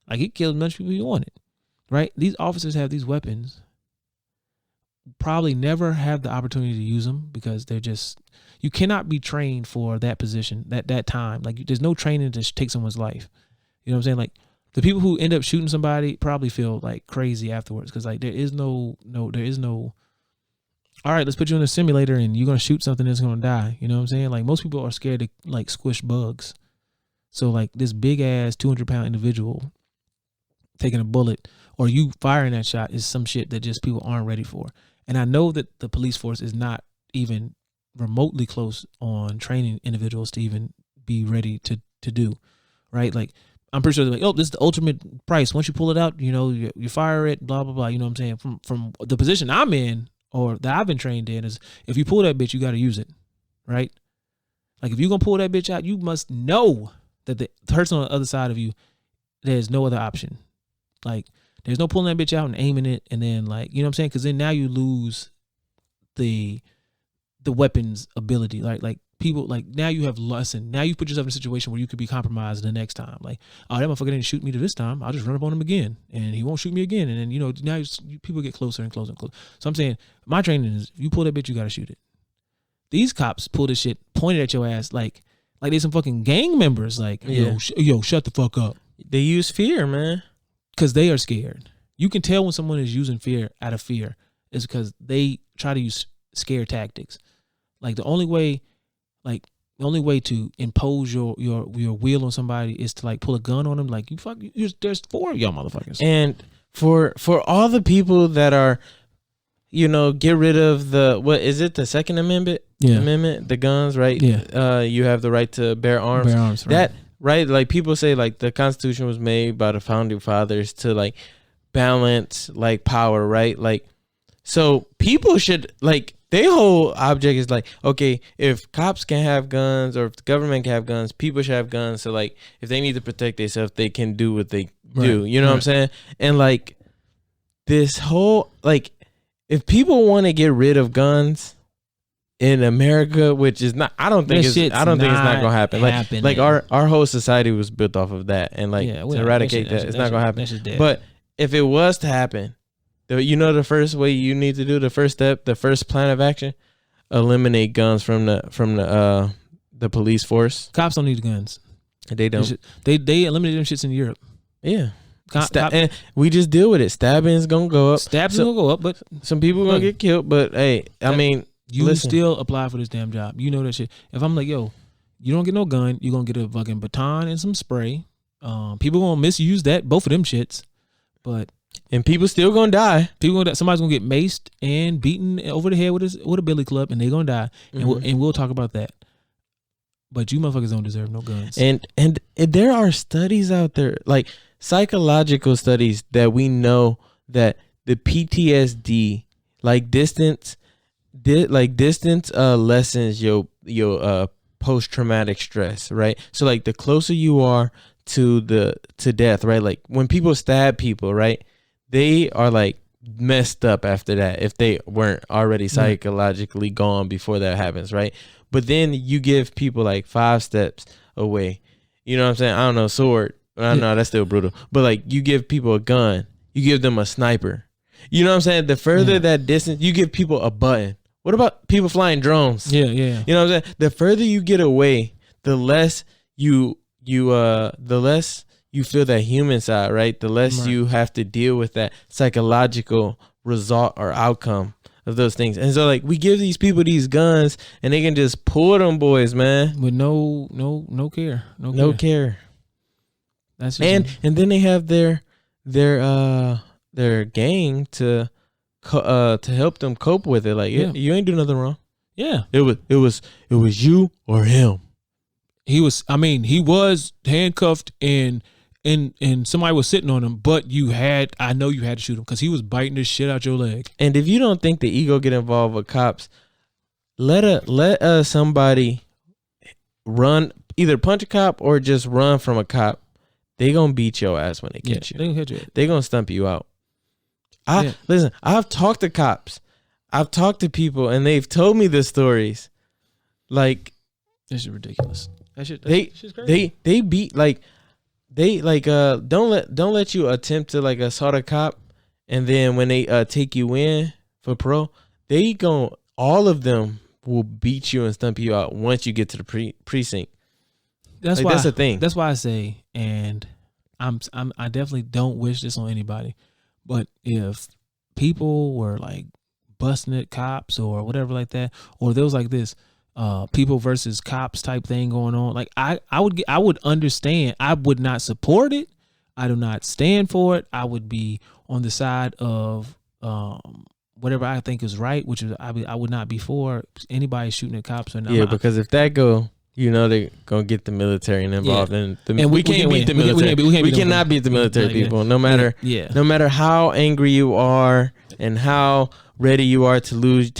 Like, he killed as much people he wanted, right? These officers have these weapons, probably never have the opportunity to use them because they're just, you cannot be trained for that position, that time. Like, there's no training to take someone's life. You know what I'm saying? Like, the people who end up shooting somebody probably feel like crazy afterwards because like there is no, all right, let's put you in a simulator and you're going to shoot something that's going to die. You know what I'm saying? Like, most people are scared to like squish bugs. So like this big ass 200-pound individual taking a bullet or you firing that shot is some shit that just people aren't ready for. And I know that the police force is not even remotely close on training individuals to even be ready to do, right? Like I'm pretty sure they're like, oh, this is the ultimate price. Once you pull it out, you know, you fire it, blah, blah, blah. You know what I'm saying? From the position I'm in or that I've been trained in is if you pull that bitch, you got to use it, right? Like if you're going to pull that bitch out, you must know that the person on the other side of you, there's no other option. Like there's no pulling that bitch out and aiming it and then like, you know what I'm saying? Because then now you lose the weapons ability. Like people, like now you have lesson. Now you put yourself in a situation where you could be compromised the next time. Like, oh, that motherfucker didn't shoot me this time. I'll just run up on him again and he won't shoot me again. And then, you know, now people get closer and closer and closer. So I'm saying my training is if you pull that bitch, you got to shoot it. These cops pull this shit pointed at your ass like they some fucking gang members. Like, yo, shut the fuck up. They use fear, man. Because they are scared. You can tell when someone is using fear out of fear is because they try to use scare tactics. Like the only way to impose your will on somebody is to like pull a gun on them. Like there's 4 of y'all motherfuckers. And for all the people that are, you know, get rid of the Second Amendment? Yeah. Amendment, the guns, right? Yeah. You have the right to bear arms. Bear arms, right. That right, like people say, like the Constitution was made by the founding fathers to like balance like power, right? Like, so people should like their whole object is like, okay, if cops can have guns or if the government can have guns, people should have guns. So like, if they need to protect themselves, they can do what they do. You know what I'm saying? And like this whole like, if people want to get rid of guns in America, which is not, I don't think it's not gonna happen. Like our whole society was built off of that, and like to eradicate that, it's not gonna happen. But if it was to happen, you know, the first way you need to do, the first step, the first plan of action, eliminate guns from the police force. Cops don't need guns. They don't. They eliminated them shits in Europe. Yeah. And we just deal with it. Stabbing's gonna go up. Gonna go up, but some people gonna get killed. But hey, I mean, you still apply for this damn job. You know that shit. If I'm like, yo, you don't get no gun, you're gonna get a fucking baton and some spray. People gonna misuse that, both of them shits. And people still gonna die. Somebody's gonna get maced and beaten over the head with a billy club, and they gonna die. Mm-hmm. And we'll talk about that. But you motherfuckers don't deserve no guns. And there are studies out there, like psychological studies, that we know that the PTSD, like distance lessens your post-traumatic stress, right? So like the closer you are to death, right? Like when people stab people, right? They are like messed up after that if they weren't already psychologically gone before that happens, right? But then you give people like 5 steps away. You know what I'm saying? I don't know, sword. I know that's still brutal. But like you give people a gun, you give them a sniper. You know what I'm saying? The further that distance, you give people a button. What about people flying drones? Yeah. You know what I'm saying? The further you get away, the less you feel that human side, right? The less you have to deal with that psychological result or outcome of those things. And so like we give these people these guns and they can just pull them boys, man, with no care. No care. That's and then they have their gang to help them cope with it. Like you ain't do nothing wrong. Yeah. It was you or him. He was handcuffed and somebody was sitting on him, but I know you had to shoot him because he was biting the shit out your leg. And if you don't think the ego get involved with cops, let somebody run, either punch a cop or just run from a cop. They gonna beat your ass when they catch you. They gonna hit you. They gonna stump you out. Listen, I've talked to cops. I've talked to people and they've told me the stories. Like, this is ridiculous. That shit's crazy. They beat don't let you attempt to like assault a cop, and then when they take you in for parole, all of them will beat you and stump you out once you get to the precinct. That's the thing. That's why I say, and I definitely don't wish this on anybody, but if people were like busting at cops or whatever like that, or there was like this, people versus cops type thing going on. Like I would understand. I would not support it. I do not stand for it. I would be on the side of whatever I think is right, which is I would not be for anybody shooting at cops. Or Yeah, because if that go, they're gonna get the military involved, and we can't beat the military. We cannot beat the military people, no matter how angry you are and how ready you are to lose.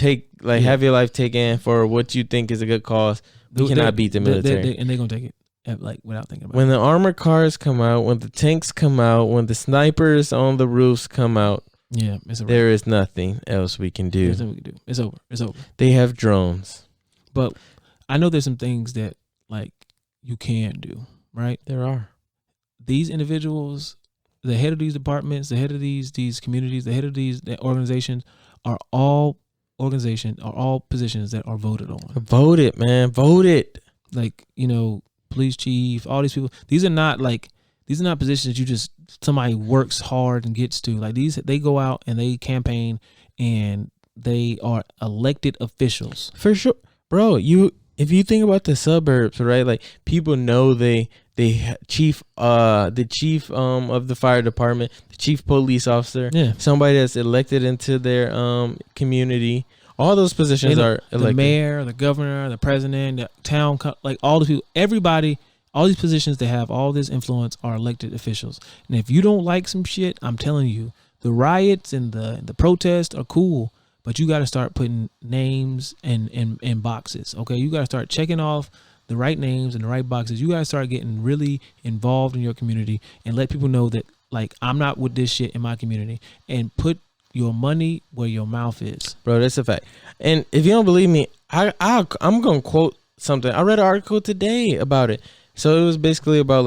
Have your life taken for what you think is a good cause. We cannot beat the military, and they're gonna take it without thinking about it. When the armored cars come out, when the tanks come out, when the snipers on the roofs come out, there is nothing else we can do. It's over. It's over. They have drones, but I know there's some things that you can do. Right? There are. These individuals, the head of these departments, the head of these communities, the head of these organizations are all positions that are voted on. Voted, man. Voted. Police chief, all these people. These are not positions that somebody works hard and gets to. They go out and they campaign and they are elected officials. For sure. Bro, if you think about the suburbs, right? People know the chief of the fire department, the chief police officer, somebody that's elected into their community. All those positions are elected. The mayor, the governor, the president, the town, all the people, everybody, all these positions that have all this influence are elected officials. And if you don't like some shit, I'm telling you, the riots and the protests are cool, but you got to start putting names in boxes. Okay, you got to start checking off the right names and the right boxes. You got to start getting really involved in your community and let people know that I'm not with this shit in my community, and put your money where your mouth is. Bro, that's a fact. And if you don't believe me, I'm going to quote something. I read an article today about it. So it was basically about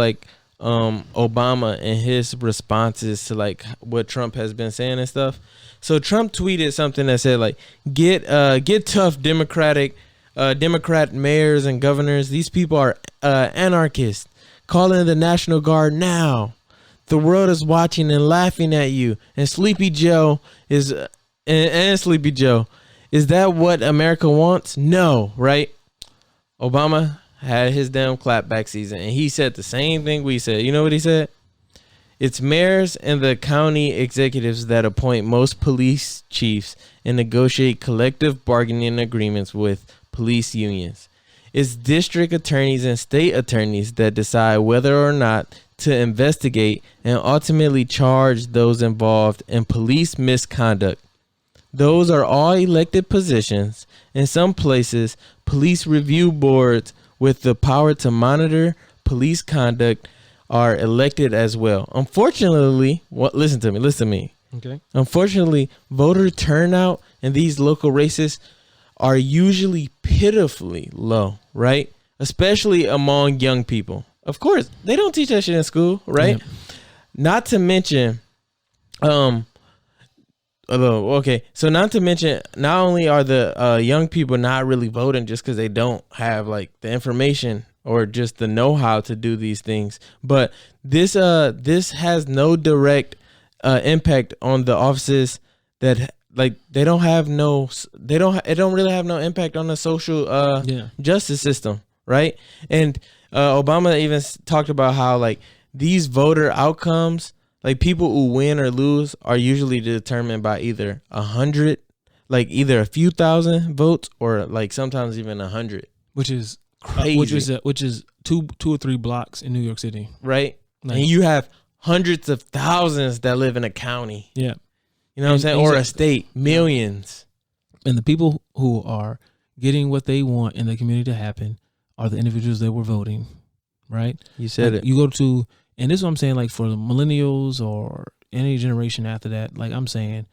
Obama and his responses to what Trump has been saying and stuff. So Trump tweeted something that said get tough Democrat mayors and governors. These people are anarchists. Call in the National Guard now. The world is watching and laughing at you. And Sleepy Joe is Sleepy Joe. Is that what America wants? No, right? Obama had his damn clapback season, and he said the same thing we said. You know what he said? It's mayors and the county executives that appoint most police chiefs and negotiate collective bargaining agreements with police unions. It's district attorneys and state attorneys that decide whether or not to investigate and ultimately charge those involved in police misconduct. Those are all elected positions. In some places, police review boards with the power to monitor police conduct are elected as well. Unfortunately, listen to me. Okay. Unfortunately, voter turnout in these local races are usually pitifully low, right? Especially among young people. Of course, they don't teach that shit in school, right? Yeah. Not to mention, not only are the young people not really voting just because they don't have the information or just the know-how to do these things, but this has no direct impact on the offices that it don't really have no impact on the social justice system, right? And Obama even talked about how these voter outcomes, people who win or lose, are usually determined by either 100, either a few thousand votes, or sometimes even 100, which is crazy. Which is two or three blocks in New York City, right? And you have hundreds of thousands that live in a county. Yeah, you know what I'm saying, or a state, millions. And the people who are getting what they want in the community to happen are the individuals that were voting, right? You said it. You go to, and this is what I'm saying, for the millennials or any generation after that, I'm saying,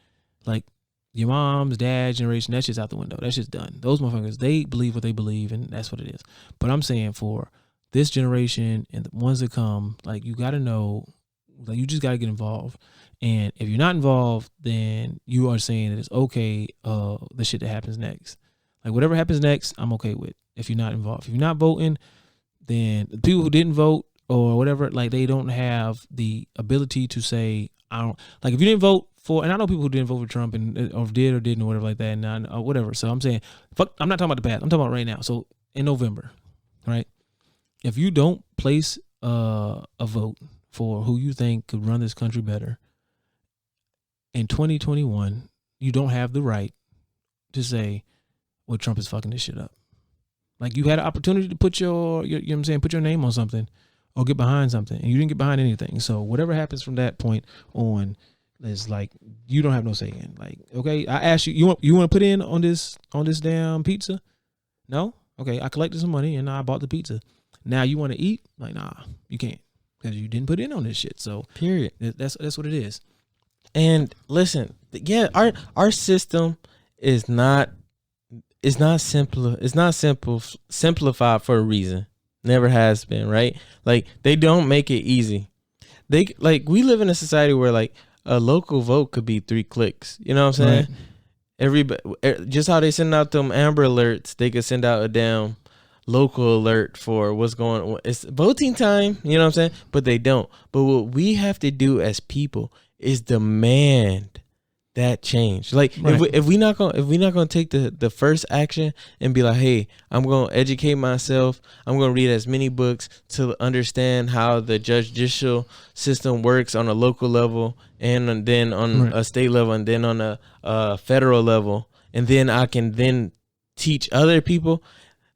your mom's, dad's generation, that shit's out the window. That shit's done. Those motherfuckers, they believe what they believe, and that's what it is. But I'm saying for this generation and the ones that come, you got to know, you just got to get involved. And if you're not involved, then you are saying that it's okay, the shit that happens next. Whatever happens next, I'm okay with if you're not involved. If you're not voting, then the people who didn't vote or whatever, they don't have the ability to say, I don't, if you didn't vote for, and I know people who didn't vote for Trump and or did or didn't or whatever like that, and whatever. So I'm saying, I'm not talking about the past. I'm talking about right now. So in November, right? If you don't place a vote for who you think could run this country better in 2021, you don't have the right to say, well, Trump is fucking this shit up. Like, you had an opportunity to put your you know what I'm saying, put your name on something or get behind something, and you didn't get behind anything. So whatever happens from that point on is like, you don't have no say in. Like, okay, I asked you want to put in on this damn pizza? No? Okay, I collected some money and I bought the pizza. Now you want to eat? Like, nah, you can't, because you didn't put in on this shit. So period. That's what it is. And listen, yeah, our system is not simple. It's not simplified for a reason. Never has been, right? Like, they don't make it easy. We live in a society where like a local vote could be 3 clicks. You know what I'm saying? Right. Everybody, just how they send out them Amber Alerts, they could send out a damn local alert for what's going on. It's voting time, you know what I'm saying? But they don't. But what we have to do as people is demand that change. Like, right. if we not gonna take the first action and be like, hey, I'm gonna educate myself, I'm gonna read as many books to understand how the judicial system works on a local level, and then on right. a state level, and then on a federal level, and then I can then teach other people.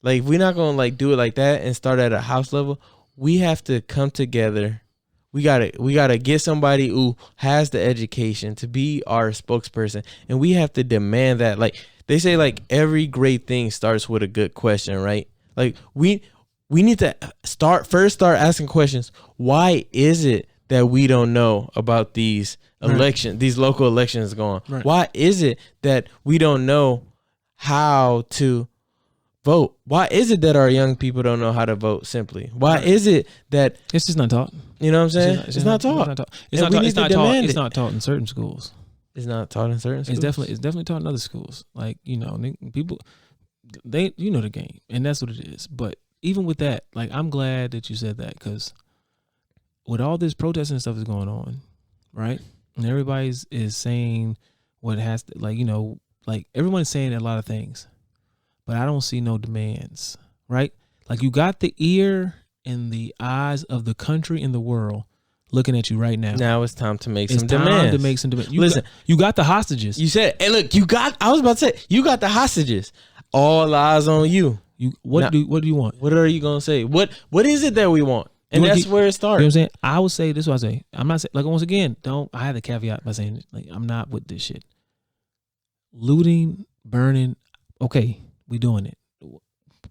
Like, we're not gonna like do it like that and start at a house level. We have to come together. We gotta get somebody who has the education to be our spokesperson, and we have to demand that. Like, they say, like, every great thing starts with a good question, right? Like, we need to start asking questions. Why is it that we don't know about these elections, right. these local elections going? Right. Why is it that we don't know how to vote? Why is it that our young people don't know how to vote simply? Why is it that it's just not taught? You know what I'm saying? It's not taught. It's not taught in certain schools. It's not taught in certain schools. It's definitely taught in other schools. Like, you know, people, they, you know, the game, and that's what it is. But even with that, like, I'm glad that you said that, because with all this protesting and stuff is going on, right? And everybody's is saying what has to, like, you know, like, everyone's saying a lot of things, but I don't see no demands, right? Like, you got the ear and the eyes of the country and the world looking at you right now. Now it's time to make some demands. Listen, you got the hostages. You said, hey, look, I was about to say, you got the hostages. All eyes on you. What do you want? What are you gonna say? What is it that we want? And that's where it starts. You know what I'm saying? I would say, this is what I say. I'm not saying, like, once again, I had the caveat by saying, like, I'm not with this shit. Looting, burning, okay, we doing it.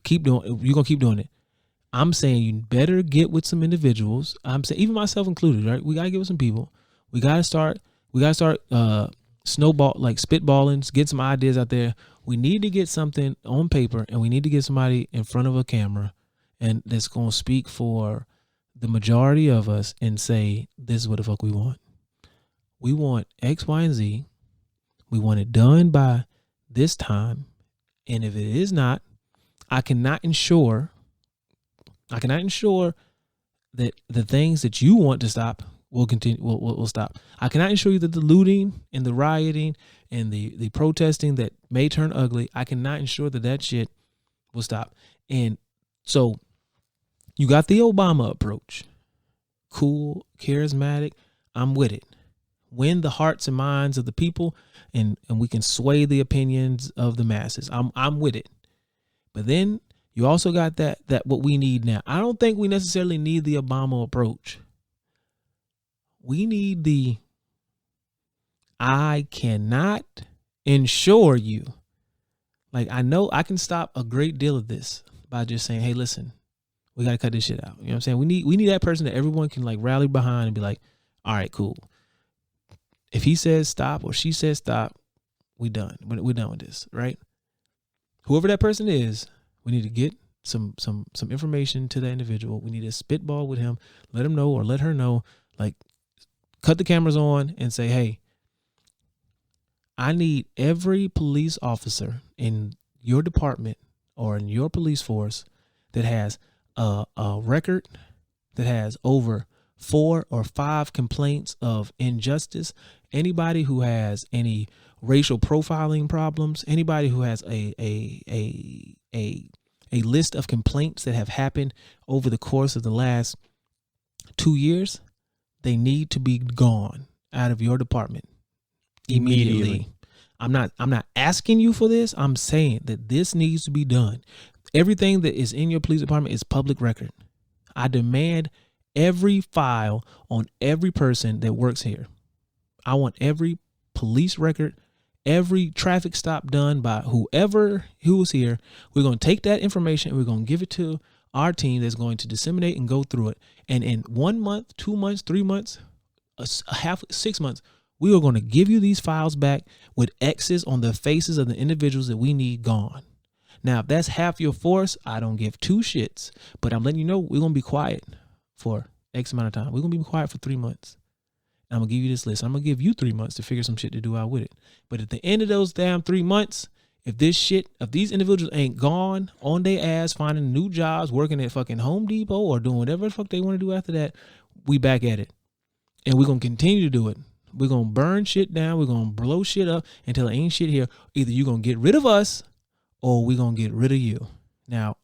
Keep doing it. You're gonna keep doing it. I'm saying you better get with some individuals. I'm saying, even myself included, right? We gotta get with some people. We gotta start spitballing, get some ideas out there. We need to get something on paper, and we need to get somebody in front of a camera, and that's gonna speak for the majority of us and say, this is what the fuck we want. We want X, Y, and Z. We want it done by this time. And if it is not, I cannot ensure that the things that you want to stop will continue, will stop. I cannot ensure you that the looting and the rioting and the protesting that may turn ugly, I cannot ensure that shit will stop. And so you got the Obama approach. Cool, charismatic. I'm with it. Win the hearts and minds of the people, and we can sway the opinions of the masses. I'm with it. But then you also got that what we need now. I don't think we necessarily need the Obama approach. We need I cannot ensure you. Like, I know I can stop a great deal of this by just saying, hey, listen, we got to cut this shit out. You know what I'm saying? We need that person that everyone can, like, rally behind and be like, all right, cool. If he says stop or she says stop, we're done. We're done with this, right? Whoever that person is, we need to get some information to that individual. We need to spitball with him, let him know or let her know, like, cut the cameras on and say, hey, I need every police officer in your department or in your police force that has a record that has over 4 or 5 complaints of injustice, anybody who has any racial profiling problems, anybody who has a list of complaints that have happened over the course of the last 2 years, they need to be gone out of your department immediately. I'm not asking you for this. I'm saying that this needs to be done. Everything that is in your police department is public record. I demand every file on every person that works here. I want every police record, every traffic stop done by who was here. We're going to take that information and we're going to give it to our team that's going to disseminate and go through it. And in 1 month, 2 months, 3 months, 6 months, we are going to give you these files back with X's on the faces of the individuals that we need gone. Now, if that's half your force, I don't give 2 shits. But I'm letting you know we're going to be quiet for X amount of time. We're going to be quiet for 3 months. And I'm going to give you this list. I'm going to give you 3 months to figure some shit to do out with it. But at the end of those damn 3 months, if these individuals ain't gone on their ass, finding new jobs, working at fucking Home Depot or doing whatever the fuck they want to do after that, we back at it. And we're going to continue to do it. We're going to burn shit down. We're going to blow shit up until there ain't shit here. Either you're going to get rid of us or we're going to get rid of you. Now,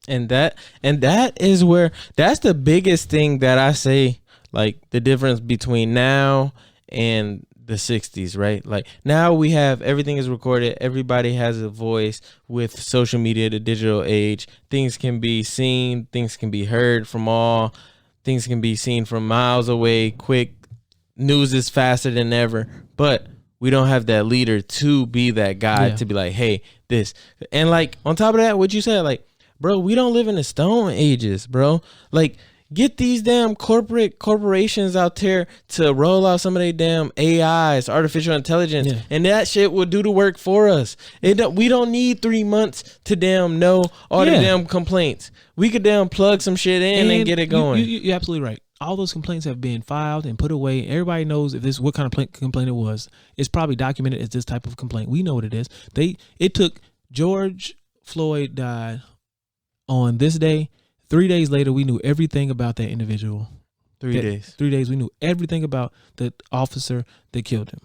And that is where, that's the biggest thing that I say, like the difference between now and the 60s, right? Like now we have, everything is recorded. Everybody has a voice with social media, the digital age. Things can be seen, things can be heard from all, things can be seen from miles away, quick. News is faster than ever, but we don't have that leader to be that guy to be like, hey, this. And like on top of that, what you said, like, bro, we don't live in the Stone Ages, bro. Like, get these damn corporations out there to roll out some of their damn AIs, artificial intelligence, and that shit will do the work for us. We don't need 3 months to damn know all the damn complaints. We could damn plug some shit in and get it going. You're absolutely right. All those complaints have been filed and put away. Everybody knows if this what kind of complaint it was. It's probably documented as this type of complaint. We know what it is. It took George Floyd died on this day. 3 days later, we knew everything about that individual. 3 days. 3 days, we knew everything about the officer that killed him.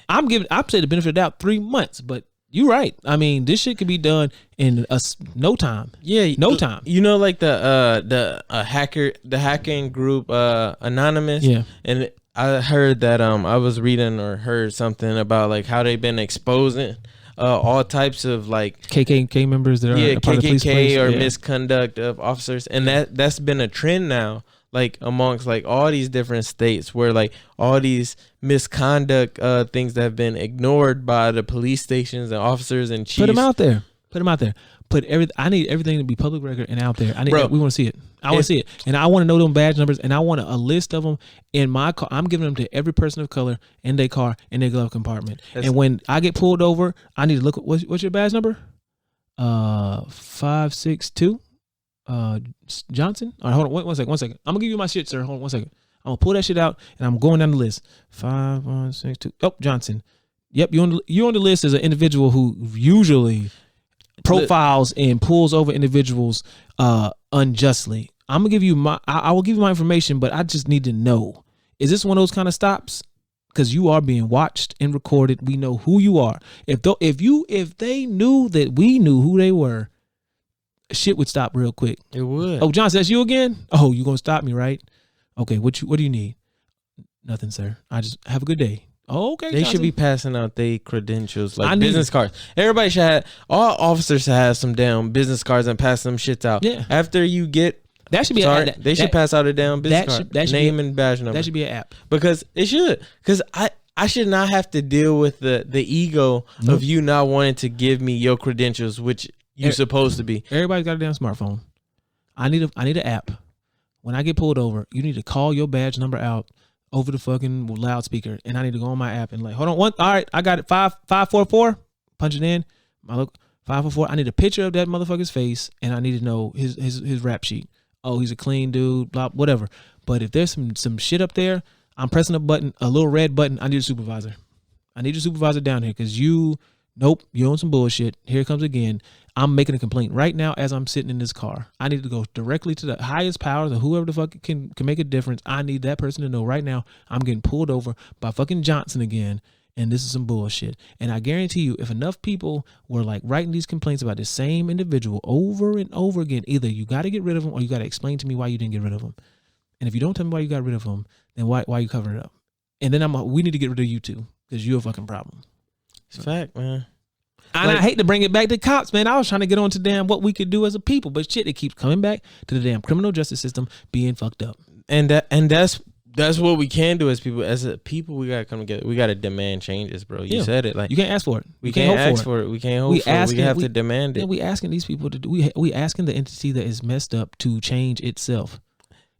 I'm saying the benefit of the doubt 3 months, but you're right. I mean, this shit could be done in no time. Yeah, no time. You know, like the hacking group Anonymous. Yeah, and I heard that I was reading or heard something about like how they've been exposing all types of like KKK members that are part KKK of the police or misconduct of officers, and that's been a trend now, like amongst like all these different states where like all these misconduct things that have been ignored by the police stations and officers and chiefs. Put them out there. I need everything to be public record and out there. We want to see it. I want to see it, and I want to know them badge numbers, and I want a list of them in my car. I'm giving them to every person of color in their car, in their glove compartment. And when I get pulled over, I need to look. What's your badge number? 562. Johnson. All right, hold on. One second. I'm gonna give you my shit, sir. Hold on 1 second. I'm gonna pull that shit out, and I'm going down the list. 5162. Oh, Johnson. Yep, you're on the list as an individual who usually profiles and pulls over individuals unjustly. I'm gonna give you I will give you my information, but I just need to know, is this one of those kind of stops? Because you are being watched and recorded. We know who you are. If they knew that we knew who they were, shit would stop real quick. It would. Oh, Johnson, that's you again? Oh, you gonna stop me, right? Okay, what do you need? Nothing, sir. I just have a good day. Oh, okay. They Johnson should be passing out their credentials, like business cards. Everybody should have, all officers should have some damn business cards and pass them shits out. Yeah. After you get, that should be they should pass out a damn business card. That should name and badge number. That should be an app. Because it should. Because I should not have to deal with the ego of you not wanting to give me your credentials, which you're supposed to be. Everybody's got a damn smartphone. I need an app. When I get pulled over, you need to call your badge number out over the fucking loudspeaker, and I need to go on my app and like, hold on, all right, I got it, 5544, punch it in. I look 544. I need a picture of that motherfucker's face, and I need to know his rap sheet. Oh, he's a clean dude, blah, whatever. But if there's some shit up there, I'm pressing a button, a little red button. I need a supervisor. I need a supervisor down here because you nope, you're on some bullshit. Here it comes again. I'm making a complaint right now as I'm sitting in this car. I need to go directly to the highest powers or whoever the fuck can make a difference. I need that person to know right now I'm getting pulled over by fucking Johnson again, and this is some bullshit. And I guarantee you, if enough people were like writing these complaints about the same individual over and over again, either you got to get rid of them or you got to explain to me why you didn't get rid of them. And if you don't tell me why you got rid of them, then why you covering it up? And then we need to get rid of you too, because you're a fucking problem. It's a fact, man. And I hate to bring it back to cops, man. I was trying to get on to damn what we could do as a people, but shit, it keeps coming back to the damn criminal justice system being fucked up. And that's what we can do as people. As a people, we gotta come together. We gotta demand changes, bro. You said it. Like, you can't ask for it. We can't ask for it. We can't hope for it. We have to demand it. Yeah, we asking these people to do. We asking the entity that is messed up to change itself,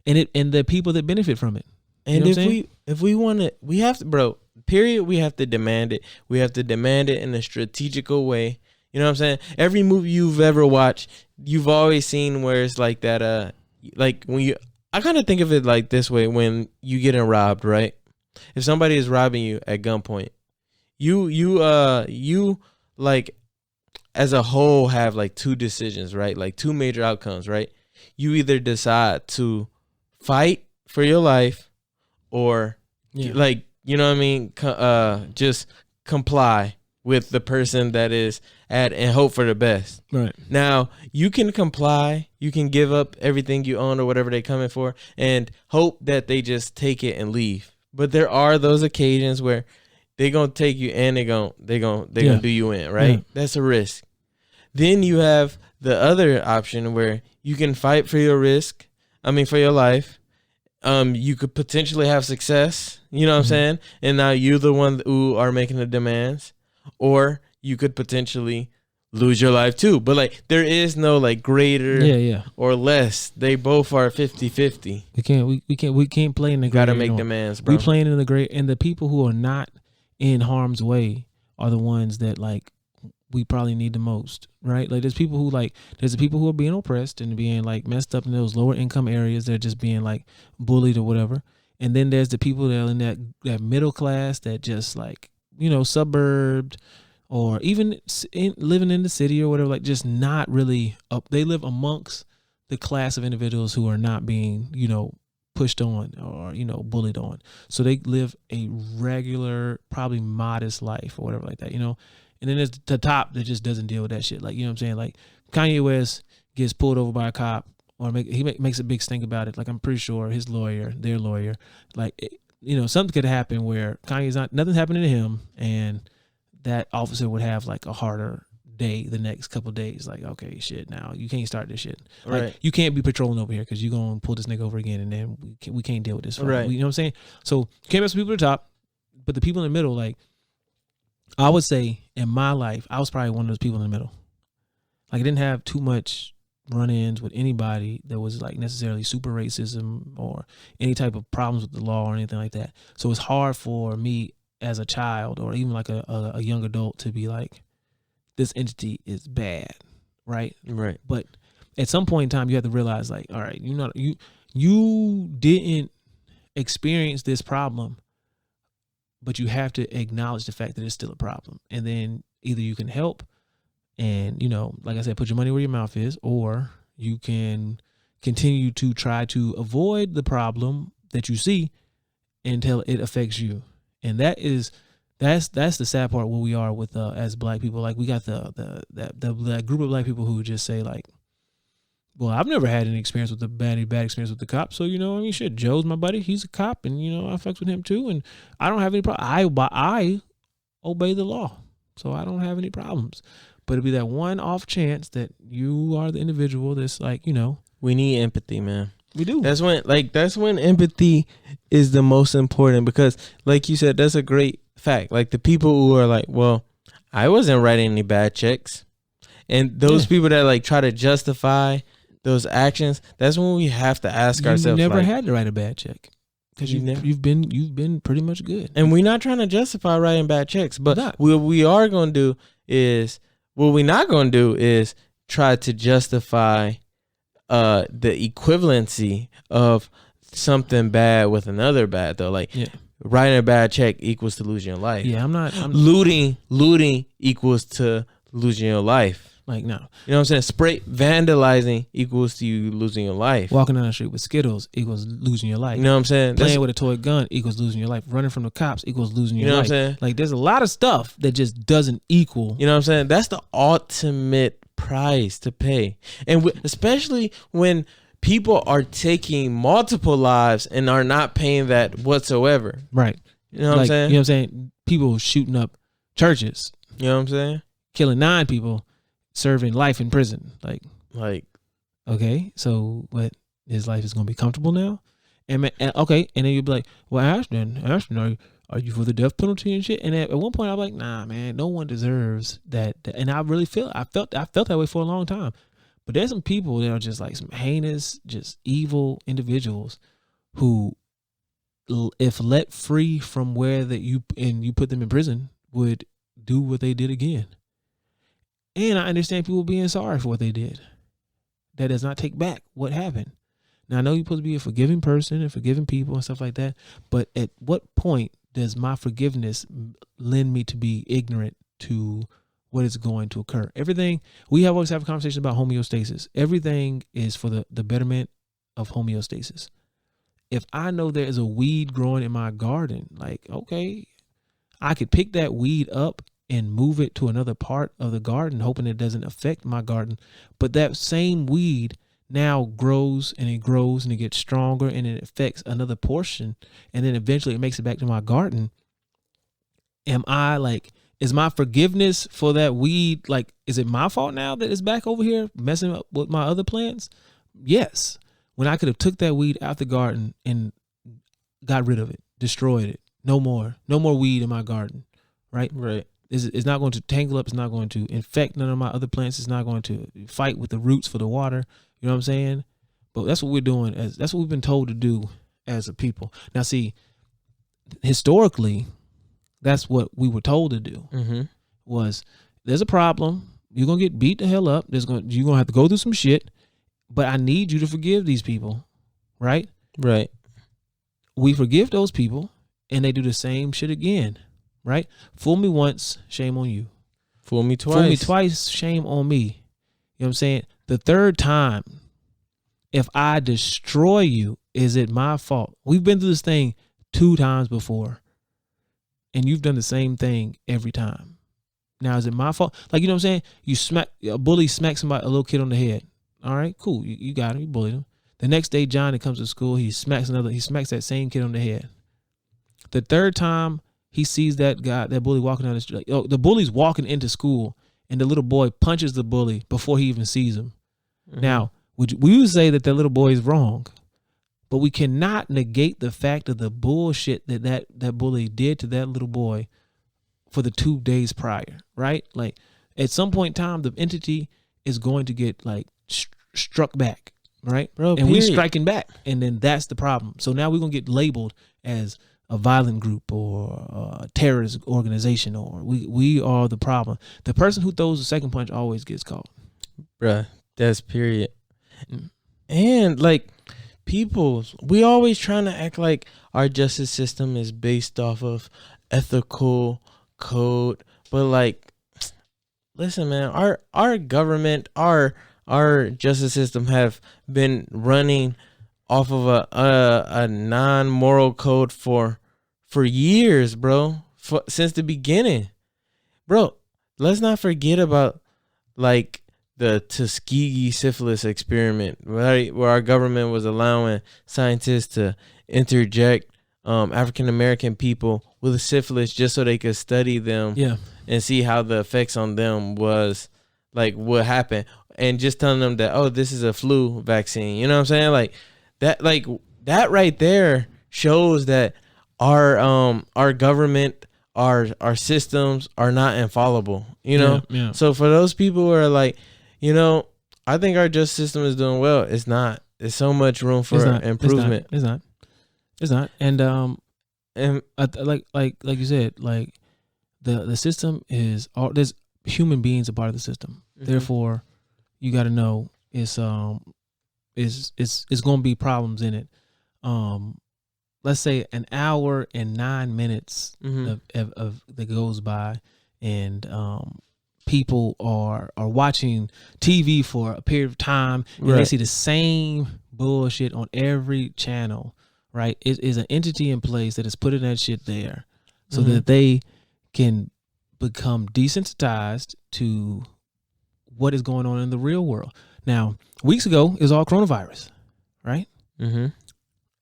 and the people that benefit from it. And if we want to, we have to, bro. Period. We have to demand it. We have to demand it in a strategical way. You know what I'm saying? Every movie you've ever watched, you've always seen where it's like that. Like when I kind of think of it like this way: when you getting robbed, right? If somebody is robbing you at gunpoint, you like as a whole have like two decisions, right? Like two major outcomes, right? You either decide to fight for your life, or like, you know what I mean? Just comply with the person that is and hope for the best. Right. Now, you can comply. You can give up everything you own or whatever they're coming for and hope that they just take it and leave. But there are those occasions where they're going to take you and they're going to do you in, right? Yeah. That's a risk. Then you have the other option where you can fight for your for your life. You could potentially have success, you know what I'm saying? And now you're the one who are making the demands, or you could potentially lose your life too. But like, there is no like greater or less. They both are 50-50. We can't play in the gray. Gotta make demands, bro. We playing in the gray, and the people who are not in harm's way are the ones that like we probably need the most, right? Like there's the people who are being oppressed and being like messed up in those lower income areas. They're just being like bullied or whatever. And then there's the people that are in that middle class that just like, you know, suburbed or even living in the city or whatever, like just not really up. They live amongst the class of individuals who are not being, you know, pushed on or, you know, bullied on. So they live a regular, probably modest life or whatever like that, you know. And then there's the top that just doesn't deal with that shit. Like, you know what I'm saying? Like Kanye West gets pulled over by a cop or he makes a big stink about it. Like I'm pretty sure their lawyer, like, you know, something could happen where nothing's happening to him, and that officer would have like a harder day the next couple of days. Like, okay, shit, now you can't start this shit. Like, right. You can't be patrolling over here because you're going to pull this nigga over again, and then we can't deal with this. Right. You know what I'm saying? So you can't mess with people at the top, but the people in the middle, like, I would say in my life, I was probably one of those people in the middle. Like I didn't have too much run-ins with anybody that was like necessarily super racism or any type of problems with the law or anything like that. So it's hard for me as a child or even like a young adult to be like, this entity is bad, right? Right. But at some point in time, you have to realize like, all right, you didn't experience this problem, but you have to acknowledge the fact that it's still a problem. And then either you can help and, you know, like I said, put your money where your mouth is, or you can continue to try to avoid the problem that you see until it affects you. And that's the sad part where we are with as black people. Like we got that group of black people who just say like, well, I've never had any experience with bad experience with the cop. So, you know, I mean, shit, Joe's my buddy. He's a cop, and, you know, I fucks with him too. And I don't have any problem. I obey the law, so I don't have any problems. But it'd be that one off chance that you are the individual that's like, you know. We need empathy, man. We do. That's when empathy is the most important, because like you said, that's a great fact. Like the people who are like, well, I wasn't writing any bad checks. And those people that like try to justify those actions, that's when we have to ask ourselves. You never had to write a bad check because you've been pretty much good. And we're not trying to justify writing bad checks, but what we're not going to do is try to justify the equivalency of something bad with another bad, though. Like writing a bad check equals to losing your life. Yeah, I'm looting equals to losing your life. like, no. You know what I'm saying? Spray vandalizing equals to you losing your life. Walking down the street with Skittles equals losing your life. You know what I'm saying? Playing with a toy gun equals losing your life. Running from the cops equals losing your life. You know what I'm saying? Like, there's a lot of stuff that just doesn't equal. You know what I'm saying? That's the ultimate price to pay. And especially when people are taking multiple lives and are not paying that whatsoever. Right. You know what I'm saying? You know what I'm saying? People shooting up churches. You know what I'm saying? Killing 9 people, serving life in prison. Like, okay, so what? His life is going to be comfortable now? And okay, and then you'd be like, well, Ashton, are you for the death penalty and shit? And at one point, I'm like, nah, man, no one deserves that. And I really felt that way for a long time. But there's some people that are just like some heinous, just evil individuals who, if let free from where that you put them in prison, would do what they did again. And I understand people being sorry for what they did. That does not take back what happened. Now, I know you're supposed to be a forgiving person and forgiving people and stuff like that. But at what point does my forgiveness lend me to be ignorant to what is going to occur? Everything, we always have a conversation about homeostasis. Everything is for the betterment of homeostasis. If I know there is a weed growing in my garden, like, okay, I could pick that weed up and move it to another part of the garden, hoping it doesn't affect my garden. But that same weed now grows and it gets stronger and it affects another portion. And then eventually it makes it back to my garden. Is my forgiveness for that weed, like, is it my fault now that it's back over here messing up with my other plants? Yes. When I could have took that weed out the garden and got rid of it, destroyed it. No more weed in my garden. Right. It's not going to tangle up. It's not going to infect none of my other plants. It's not going to fight with the roots for the water. You know what I'm saying? But that's what we're doing. That's what we've been told to do as a people. Now, see, historically, that's what we were told to do. Mm-hmm. Was there's a problem. You're going to get beat the hell up. You're going to have to go through some shit. But I need you to forgive these people. Right? Right. We forgive those people and they do the same shit again. Right? Fool me once, shame on you. Fool me twice. Fool me twice, shame on me. You know what I'm saying? The third time, if I destroy you, is it my fault? We've been through this thing 2 times before. And you've done the same thing every time. Now, is it my fault? Like, you know what I'm saying? A bully smacks a little kid on the head. All right, cool. You got him. You bullied him. The next day, Johnny comes to school. He smacks that same kid on the head. The third time, he sees that bully walking down the street. The bully's walking into school, and the little boy punches the bully before he even sees him. Mm-hmm. Now, we would say that little boy is wrong, but we cannot negate the fact of the bullshit that bully did to that little boy for the 2 days prior, right? Like, at some point in time, the entity is going to get like struck back, right? Bro, and we striking back, and then that's the problem. So now we're gonna get labeled as a violent group or a terrorist organization, or we are the problem. The person who throws the second punch always gets caught. Bruh, that's period. And like, we always trying to act like our justice system is based off of ethical code, but like, listen, man, our government, our justice system have been running off of a non-moral code for years, bro. Since the beginning, bro. Let's not forget about like the Tuskegee syphilis experiment, right, where our government was allowing scientists to interject African American people with syphilis just so they could study them, and see how the effects on them was, like, what happened, and just telling them that, oh, this is a flu vaccine. You know what I'm saying? Like that right there shows that our government, our systems are not infallible, you know? Yeah. So for those people who are like, you know, I think our justice system is doing well. It's not. There's so much room for improvement. It's not. And like you said, like the system is all, there's human beings a part of the system. Mm-hmm. Therefore, you got to know it's going to be problems in it. let's say an hour and 9 minutes of that goes by, and people are watching TV for a period of time, and they see the same bullshit on every channel, right? It is an entity in place that is putting that shit there so that they can become desensitized to what is going on in the real world. Now, weeks ago, it was all coronavirus, right?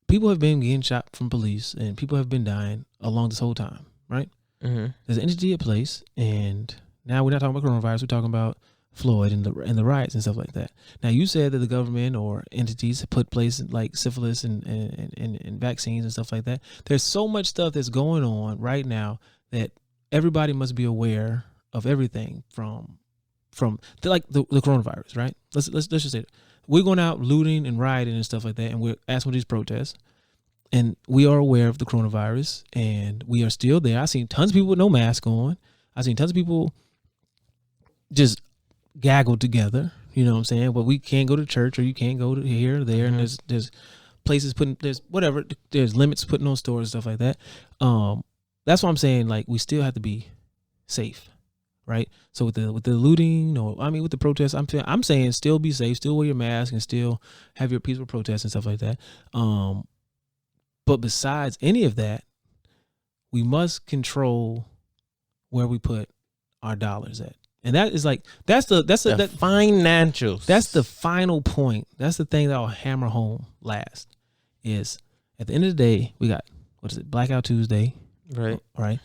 People have been getting shot from police, and people have been dying along this whole time, right? There's an entity at place, and now we're not talking about coronavirus. We're talking about Floyd and the riots and stuff like that. Now, you said that the government or entities put place like syphilis and vaccines and stuff like that. There's so much stuff that's going on right now that everybody must be aware of everything from the coronavirus, right? Let's just say it. We're going out looting and rioting and stuff like that, and we're asking for these protests, and we are aware of the coronavirus, and we are still there. I've seen tons of people with no mask on. I've seen tons of people just gaggled together, you know what I'm saying? But we can't go to church, or you can't go to here or there, and there's places there's limits putting on stores and stuff like that. That's what I'm saying. Like, we still have to be safe, right? So with the looting, with the protests, I'm saying still be safe, still wear your mask, and still have your peaceful protests and stuff like that. But besides any of that, we must control where we put our dollars at. And that is that's the financials. That's the final point. That's the thing that I'll hammer home last. Is at the end of the day, we got, Blackout Tuesday, right? Right.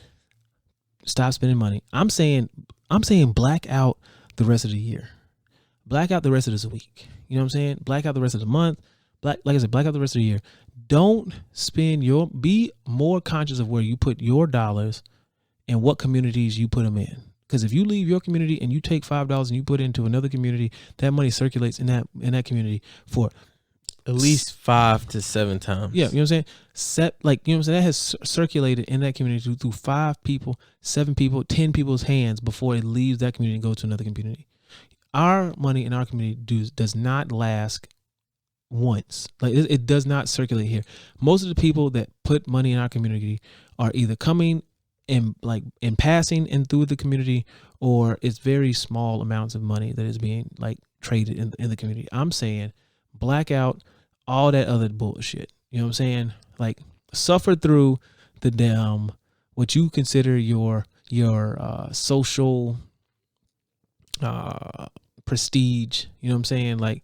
Stop spending money. I'm saying black out the rest of the year. Black out the rest of this week. You know what I'm saying? Black out the rest of the month. Black out the rest of the year. Don't spend be more conscious of where you put your dollars and what communities you put them in. Because if you leave your community and you take $5 and you put it into another community, that money circulates in that community for at least 5 to 7 times. Yeah, you know what I'm saying? That has circulated in that community through 5 people, 7 people, 10 people's hands before it leaves that community and goes to another community. Our money in our community does not last once. Like, it does not circulate here. Most of the people that put money in our community are either coming in passing and through the community, or it's very small amounts of money that is being traded in the community. I'm saying black out all that other bullshit. You know what I'm saying? Suffer through the what you consider your social prestige. You know what I'm saying?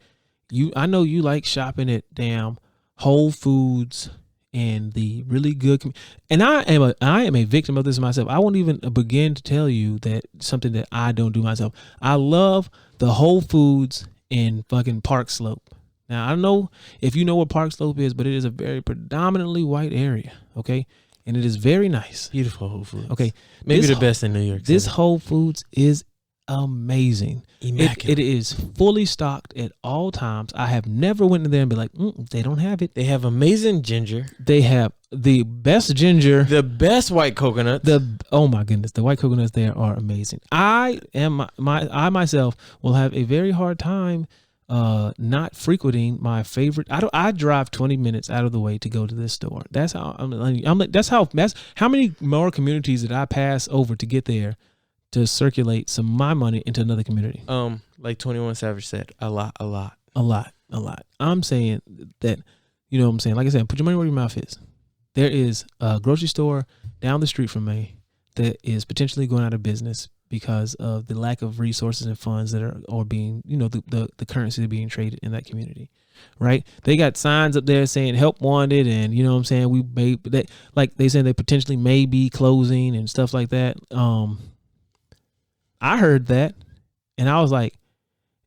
I know you like shopping at damn Whole Foods and the really good, and I am a victim of this myself. I won't even begin to tell you that something that I don't do myself. I love the Whole Foods in fucking Park Slope. Now, I don't know if you know what Park Slope is, but it is a very predominantly white area, okay? And it is very nice. Beautiful Whole Foods. Okay. Maybe the best in New York City. This Whole Foods is amazing. It is fully stocked at all times. I have never went in there and be like, they don't have it. They have amazing ginger. They have the best ginger. The best white coconuts. Oh my goodness, the white coconuts there are amazing. I myself will have a very hard time not frequenting my favorite. I drive 20 minutes out of the way to go to this store. That's how that's how many more communities did I pass over to get there to circulate some of my money into another community. Like 21 Savage said, a lot. I'm saying that, you know what I'm saying? Like I said, put your money where your mouth is. There is a grocery store down the street from me that is potentially going out of business because of the lack of resources and funds that are being, the currency that are being traded in that community, right? They got signs up there saying help wanted, and you know what I'm saying? They said they potentially may be closing and stuff like that. I heard that, and I was like,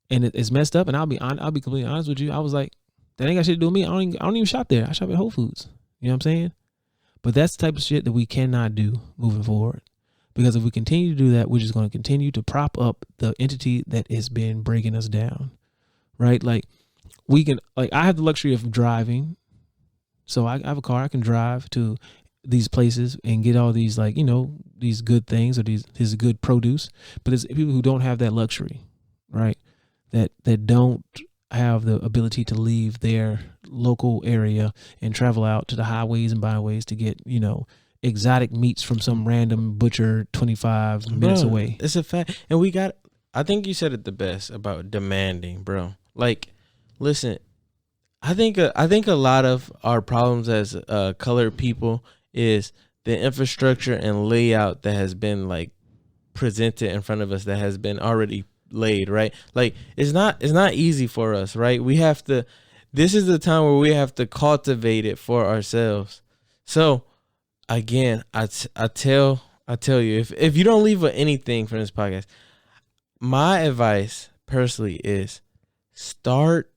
and it's messed up. And I'll be completely honest with you. I was like, that ain't got shit to do with me. I don't even shop there. I shop at Whole Foods. You know what I'm saying? But that's the type of shit that we cannot do moving forward, because if we continue to do that, we're just going to continue to prop up the entity that has been breaking us down, right? I have the luxury of driving, so I have a car. I can drive to these places and get all these these good things or these good produce. But there's people who don't have that luxury, right? That don't have the ability to leave their local area and travel out to the highways and byways to get, exotic meats from some random butcher 25 minutes away. It's a fact. And I think you said it the best about demanding, bro. Like, listen, I think a lot of our problems as colored people is the infrastructure and layout that has been like presented in front of us, that has been already laid, right? Like, it's not easy for us, right? This is the time where we have to cultivate it for ourselves. So again, I tell you, if you don't leave with anything from this podcast, my advice personally is start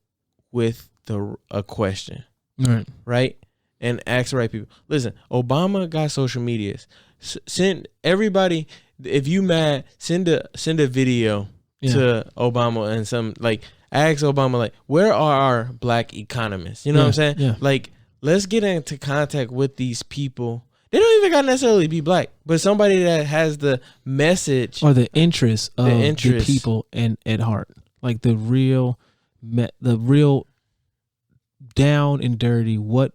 with a question, right? And ask the right people. Listen, Obama got social medias. Send everybody, if you mad, send a video to Obama and some, like, ask Obama, like, where are our black economists? You know what I'm saying? Yeah. Like, let's get into contact with these people. They don't even got to necessarily be black, but somebody that has the message or the interest of the people and at heart, like the real down and dirty, what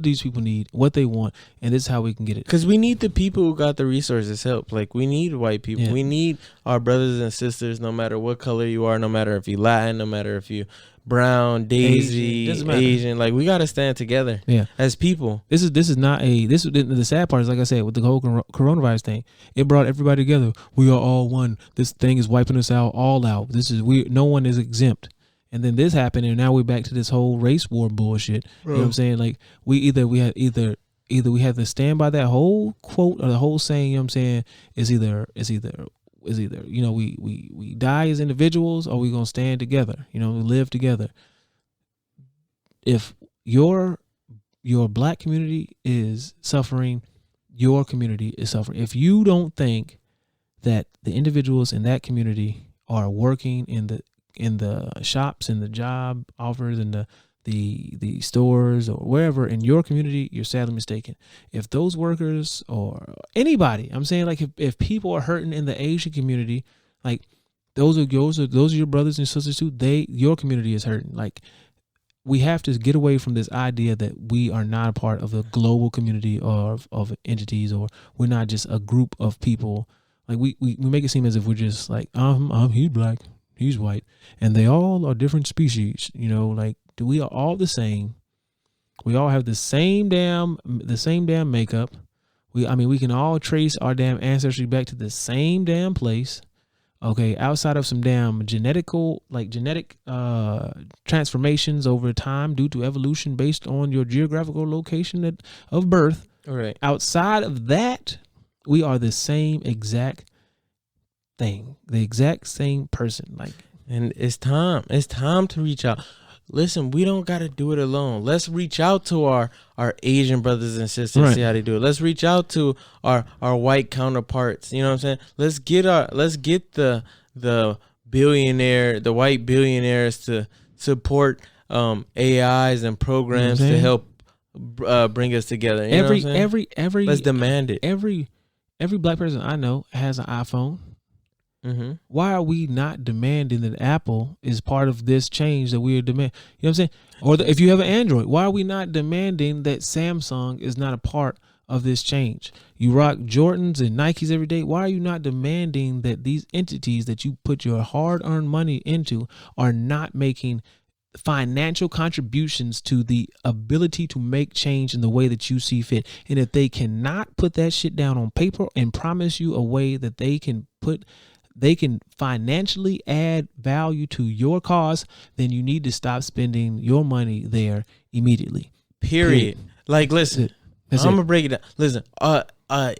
these people need, what they want, and this is how we can get it. Because we need the people who got the resources help. Like, we need white people. Yeah. We need our brothers and sisters, no matter what color you are, no matter if you Latin, no matter if you brown, Daisy, Asian. Like, we got to stand together as people. The sad part is, like I said, with the whole coronavirus thing, it brought everybody together. We are all one. This thing is wiping us all out. No one is exempt. And then this happened, and now we're back to this whole race war bullshit. Bro. You know what I'm saying? Like, we have to stand by that whole quote or the whole saying. You know what I'm saying? Is either we die as individuals, or we gonna stand together. We live together. If your black community is suffering, your community is suffering. If you don't think that the individuals in that community are working in the shops and the job offers and the stores or wherever in your community, you're sadly mistaken. If those workers or anybody, I'm saying, like, if people are hurting in the Asian community, like, those are your brothers and sisters too. Your community is hurting. Like, we have to get away from this idea that we are not a part of the global community of entities, or we're not just a group of people. Like, we make it seem as if we're just like, he's black, he's white, and they all are different species. Like, we are all the same. We all have the same damn makeup. We can all trace our damn ancestry back to the same damn place. Okay, outside of some damn genetic transformations over time due to evolution based on your geographical location of birth. All right. Outside of that, we are the same exact thing, the exact same person. Like, and it's time to reach out. Listen, we don't got to do it alone. Let's reach out to our Asian brothers and sisters, right. See how they do it. Let's reach out to our white counterparts. You know what I'm saying? Let's get the white billionaires to support AIs and programs to help bring us together. You know what I'm saying? Let's demand it. Every black person I know has an iPhone. Mm-hmm. Why are we not demanding that Apple is part of this change that we are demanding? You know what I'm saying? Or if you have an Android, why are we not demanding that Samsung is not a part of this change? You rock Jordans and Nikes every day. Why are you not demanding that these entities that you put your hard-earned money into are not making financial contributions to the ability to make change in the way that you see fit? And if they cannot put that shit down on paper and promise you a way that they can financially add value to your cause, then you need to stop spending your money there immediately. Period. Like, listen, I'm gonna break it down. Listen,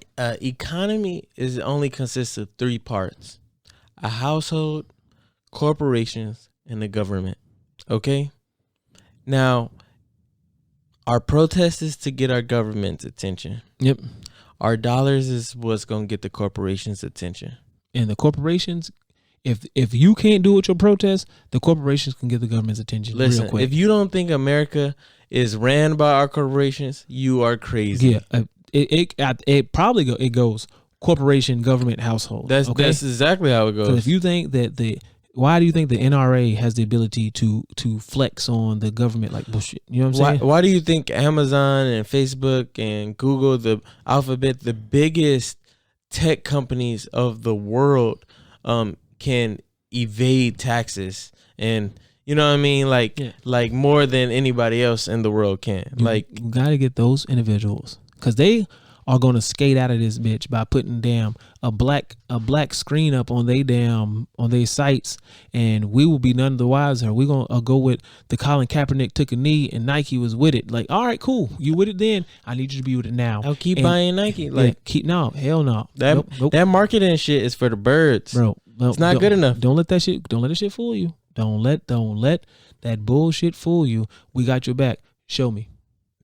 economy only consists of three parts: a household, corporations, and the government. Okay. Now, our protest is to get our government's attention. Yep. Our dollars is what's gonna get the corporations' attention. And the corporations, if you can't do it with your protest, the corporations can get the government's attention. Listen, real quick. If you don't think America is ran by our corporations, you are crazy. Yeah, it goes corporation, government, household. That's exactly how it goes. So if you think that Why do you think the NRA has the ability to flex on the government like bullshit? You know what I'm saying? Why do you think Amazon and Facebook and Google, the Alphabet, the biggest tech companies of the world, can evade taxes? And you know what I mean? Like more than anybody else in the world can. You got to get those individuals, because they are going to skate out of this bitch by putting a black screen up on their sites, and we will be none the wiser. We're going to go with the Colin Kaepernick took a knee and Nike was with it. Like, all right, cool. You with it then? I need you to be with it now. I'll keep buying Nike. Hell no. That marketing shit is for the birds. Bro, it's not good enough. Don't let that shit fool you. Don't let that bullshit fool you. We got your back. Show me.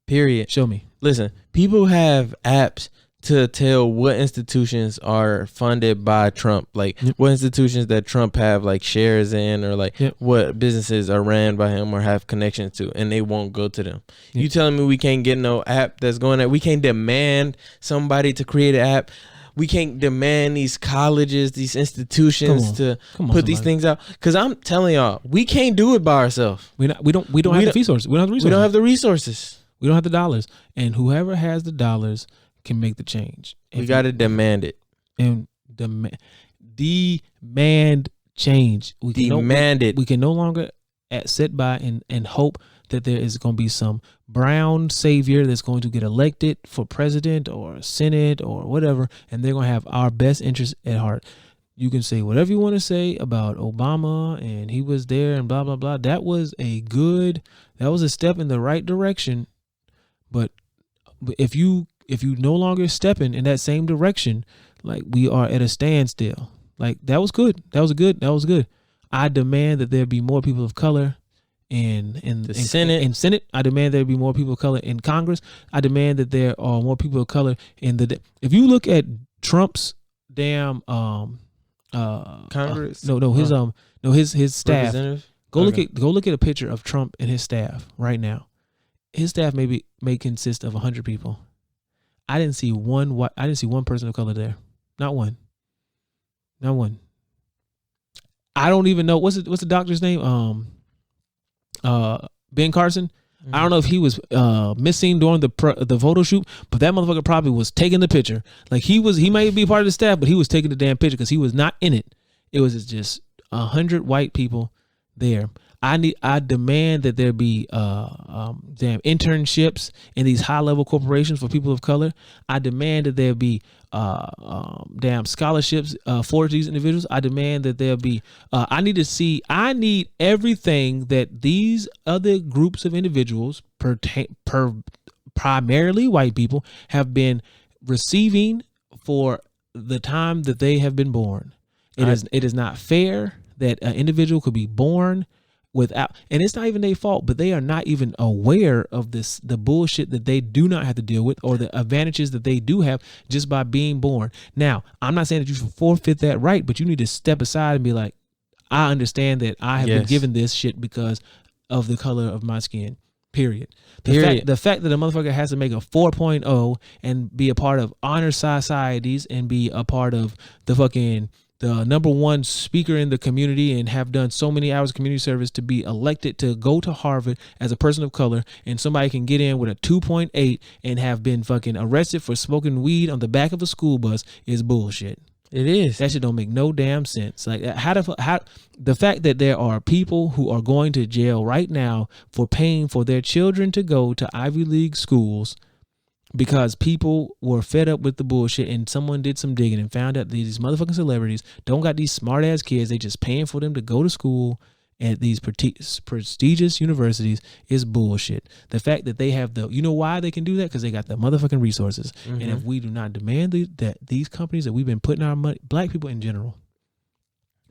Period. Show me. Listen, people have apps to tell what institutions are funded by Trump, like what institutions that Trump have like shares in, or like what businesses are ran by him or have connections to, and they won't go to them. You telling me we can't get no app that's going at? We can't demand somebody to create an app. We can't demand these colleges, these institutions to put these things out. Because I'm telling y'all, we can't do it by ourselves. We don't have the resources. We don't have the resources. We don't have the resources. We don't have the dollars. And whoever has the dollars can make the change. We got to demand it. And demand change. We can no longer sit by and hope that there is going to be some brown savior that's going to get elected for president or senate or whatever, and they're going to have our best interest at heart. You can say whatever you want to say about Obama and he was there and blah, blah, blah. That was a step in the right direction. But if you no longer stepping in that same direction, like, we are at a standstill. Like, that was good. That was good. I demand that there be more people of color in the Senate. I demand there be more people of color in Congress. I demand that there are more people of color in if you look at Trump's damn Congress. His staff. Go look at a picture of Trump and his staff right now. His staff may consist of 100 people. I didn't see one person of color there. Not one. I don't even know what's the doctor's name. Ben Carson. I don't know if he was missing during the photo shoot, but that motherfucker probably was taking the picture. Like, he might be part of the staff, but he was taking the damn picture because he was not in it. It was just 100 white people there. I demand that there be damn internships in these high level corporations for people of color. I demand that there be damn scholarships for these individuals. I demand that there be I need everything that these other groups of individuals, primarily white people, have been receiving for the time that they have been born. It is not fair that an individual could be born without, and it's not even their fault, but they are not even aware of the bullshit that they do not have to deal with, or the advantages that they do have just by being born. Now, I'm not saying that you should forfeit that right, but you need to step aside and be like, I understand that I have been given this shit because of the color of my skin. Period. The fact that a motherfucker has to make a 4.0 and be a part of honor societies and be a part of the number one speaker in the community and have done so many hours of community service to be elected to go to Harvard as a person of color, and somebody can get in with a 2.8 and have been fucking arrested for smoking weed on the back of a school bus is bullshit. It is. That shit don't make no damn sense. Like, how the fact that there are people who are going to jail right now for paying for their children to go to Ivy League schools because people were fed up with the bullshit and someone did some digging and found out that these motherfucking celebrities don't got these smart ass kids. They just paying for them to go to school at these prestigious universities is bullshit. The fact that they have you know why they can do that? Because they got the motherfucking resources. Mm-hmm. And if we do not demand that these companies that we've been putting our money, black people in general,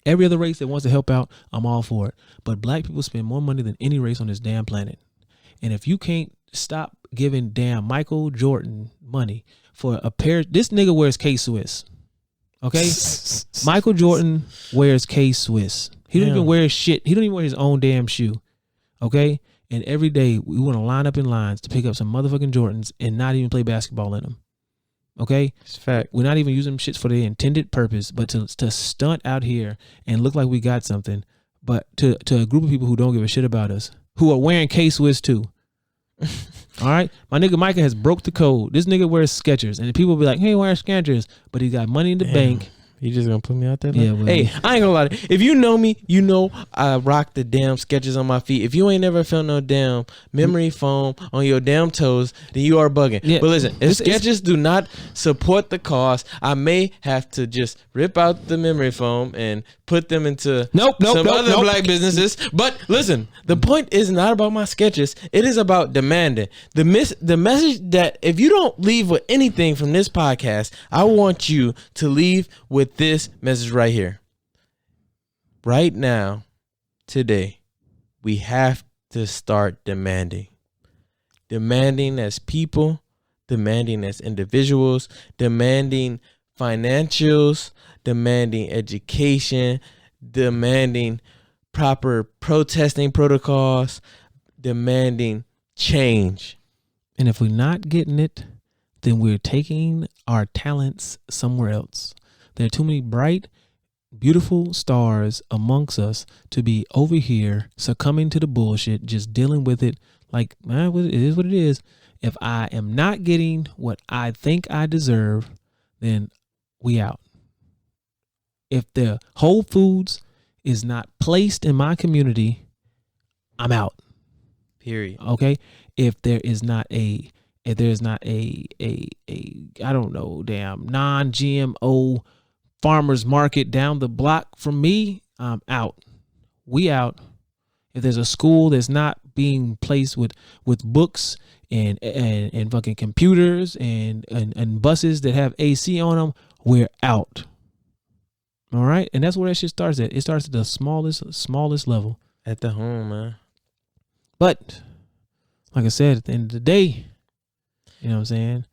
every other race that wants to help out, I'm all for it. But black people spend more money than any race on this damn planet. And if you can't stop giving damn Michael Jordan money for a pair, this nigga wears K-Swiss. Okay? Michael Jordan wears K-Swiss. He don't even wear shit. He don't even wear his own damn shoe. Okay? And every day we want to line up in lines to pick up some motherfucking Jordans and not even play basketball in them. Okay, It's a fact. we're not even using them shits for the intended purpose, but to stunt out here and look like we got something. But to a group of people who don't give a shit about us, who are wearing K-Swiss too. All right, my nigga Micah has broke the code. This nigga wears Skechers, and people be like, "Hey, wear Skechers," but he got money in the bank. You just gonna put me out there? Yeah, well, hey, I ain't gonna lie. If you know me, you know I rock the damn Skechers on my feet. If you ain't never felt no damn memory foam on your damn toes, then you are bugging. Yeah. But listen, if Skechers do not support the cause, I may have to just rip out the memory foam and put them into some other black businesses. But listen, the point is not about my Skechers. It is about demanding. The message that if you don't leave with anything from this podcast, I want you to leave with this message right here. Right now, today, we have to start demanding. Demanding as people, demanding as individuals, demanding financials, demanding education, demanding proper protesting protocols, demanding change. And if we're not getting it, then we're taking our talents somewhere else. There are too many bright, beautiful stars amongst us to be over here succumbing to the bullshit, just dealing with it like, man, it is what it is. If I am not getting what I think I deserve, then we out. If the Whole Foods is not placed in my community, I'm out. Period. Okay? If there's not a I don't know, damn non-GMO farmers market down the block from me, I'm out. We out. If there's a school that's not being placed with books and fucking computers and buses that have AC on them, we're out. All right, and that's where that shit starts at. It starts at the smallest level. At the home, man. But like I said, at the end of the day, you know what I'm saying?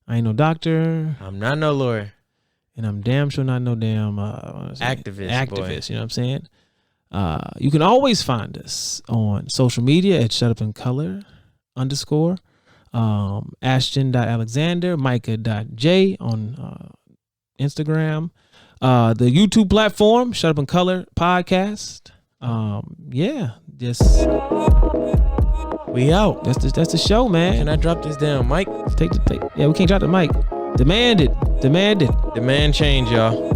I ain't no doctor. I'm not no lawyer. And I'm damn sure not no damn activist. Boy. You know what I'm saying? You can always find us on social media at shutupandcolor_. Ashton.Alexander, Micah.Jaye on Instagram. The YouTube platform, Shut Up and Color Podcast. We out. That's the show, man. Can I drop this down, Mike? Yeah, we can't drop the mic. Demand it. Demand change, y'all.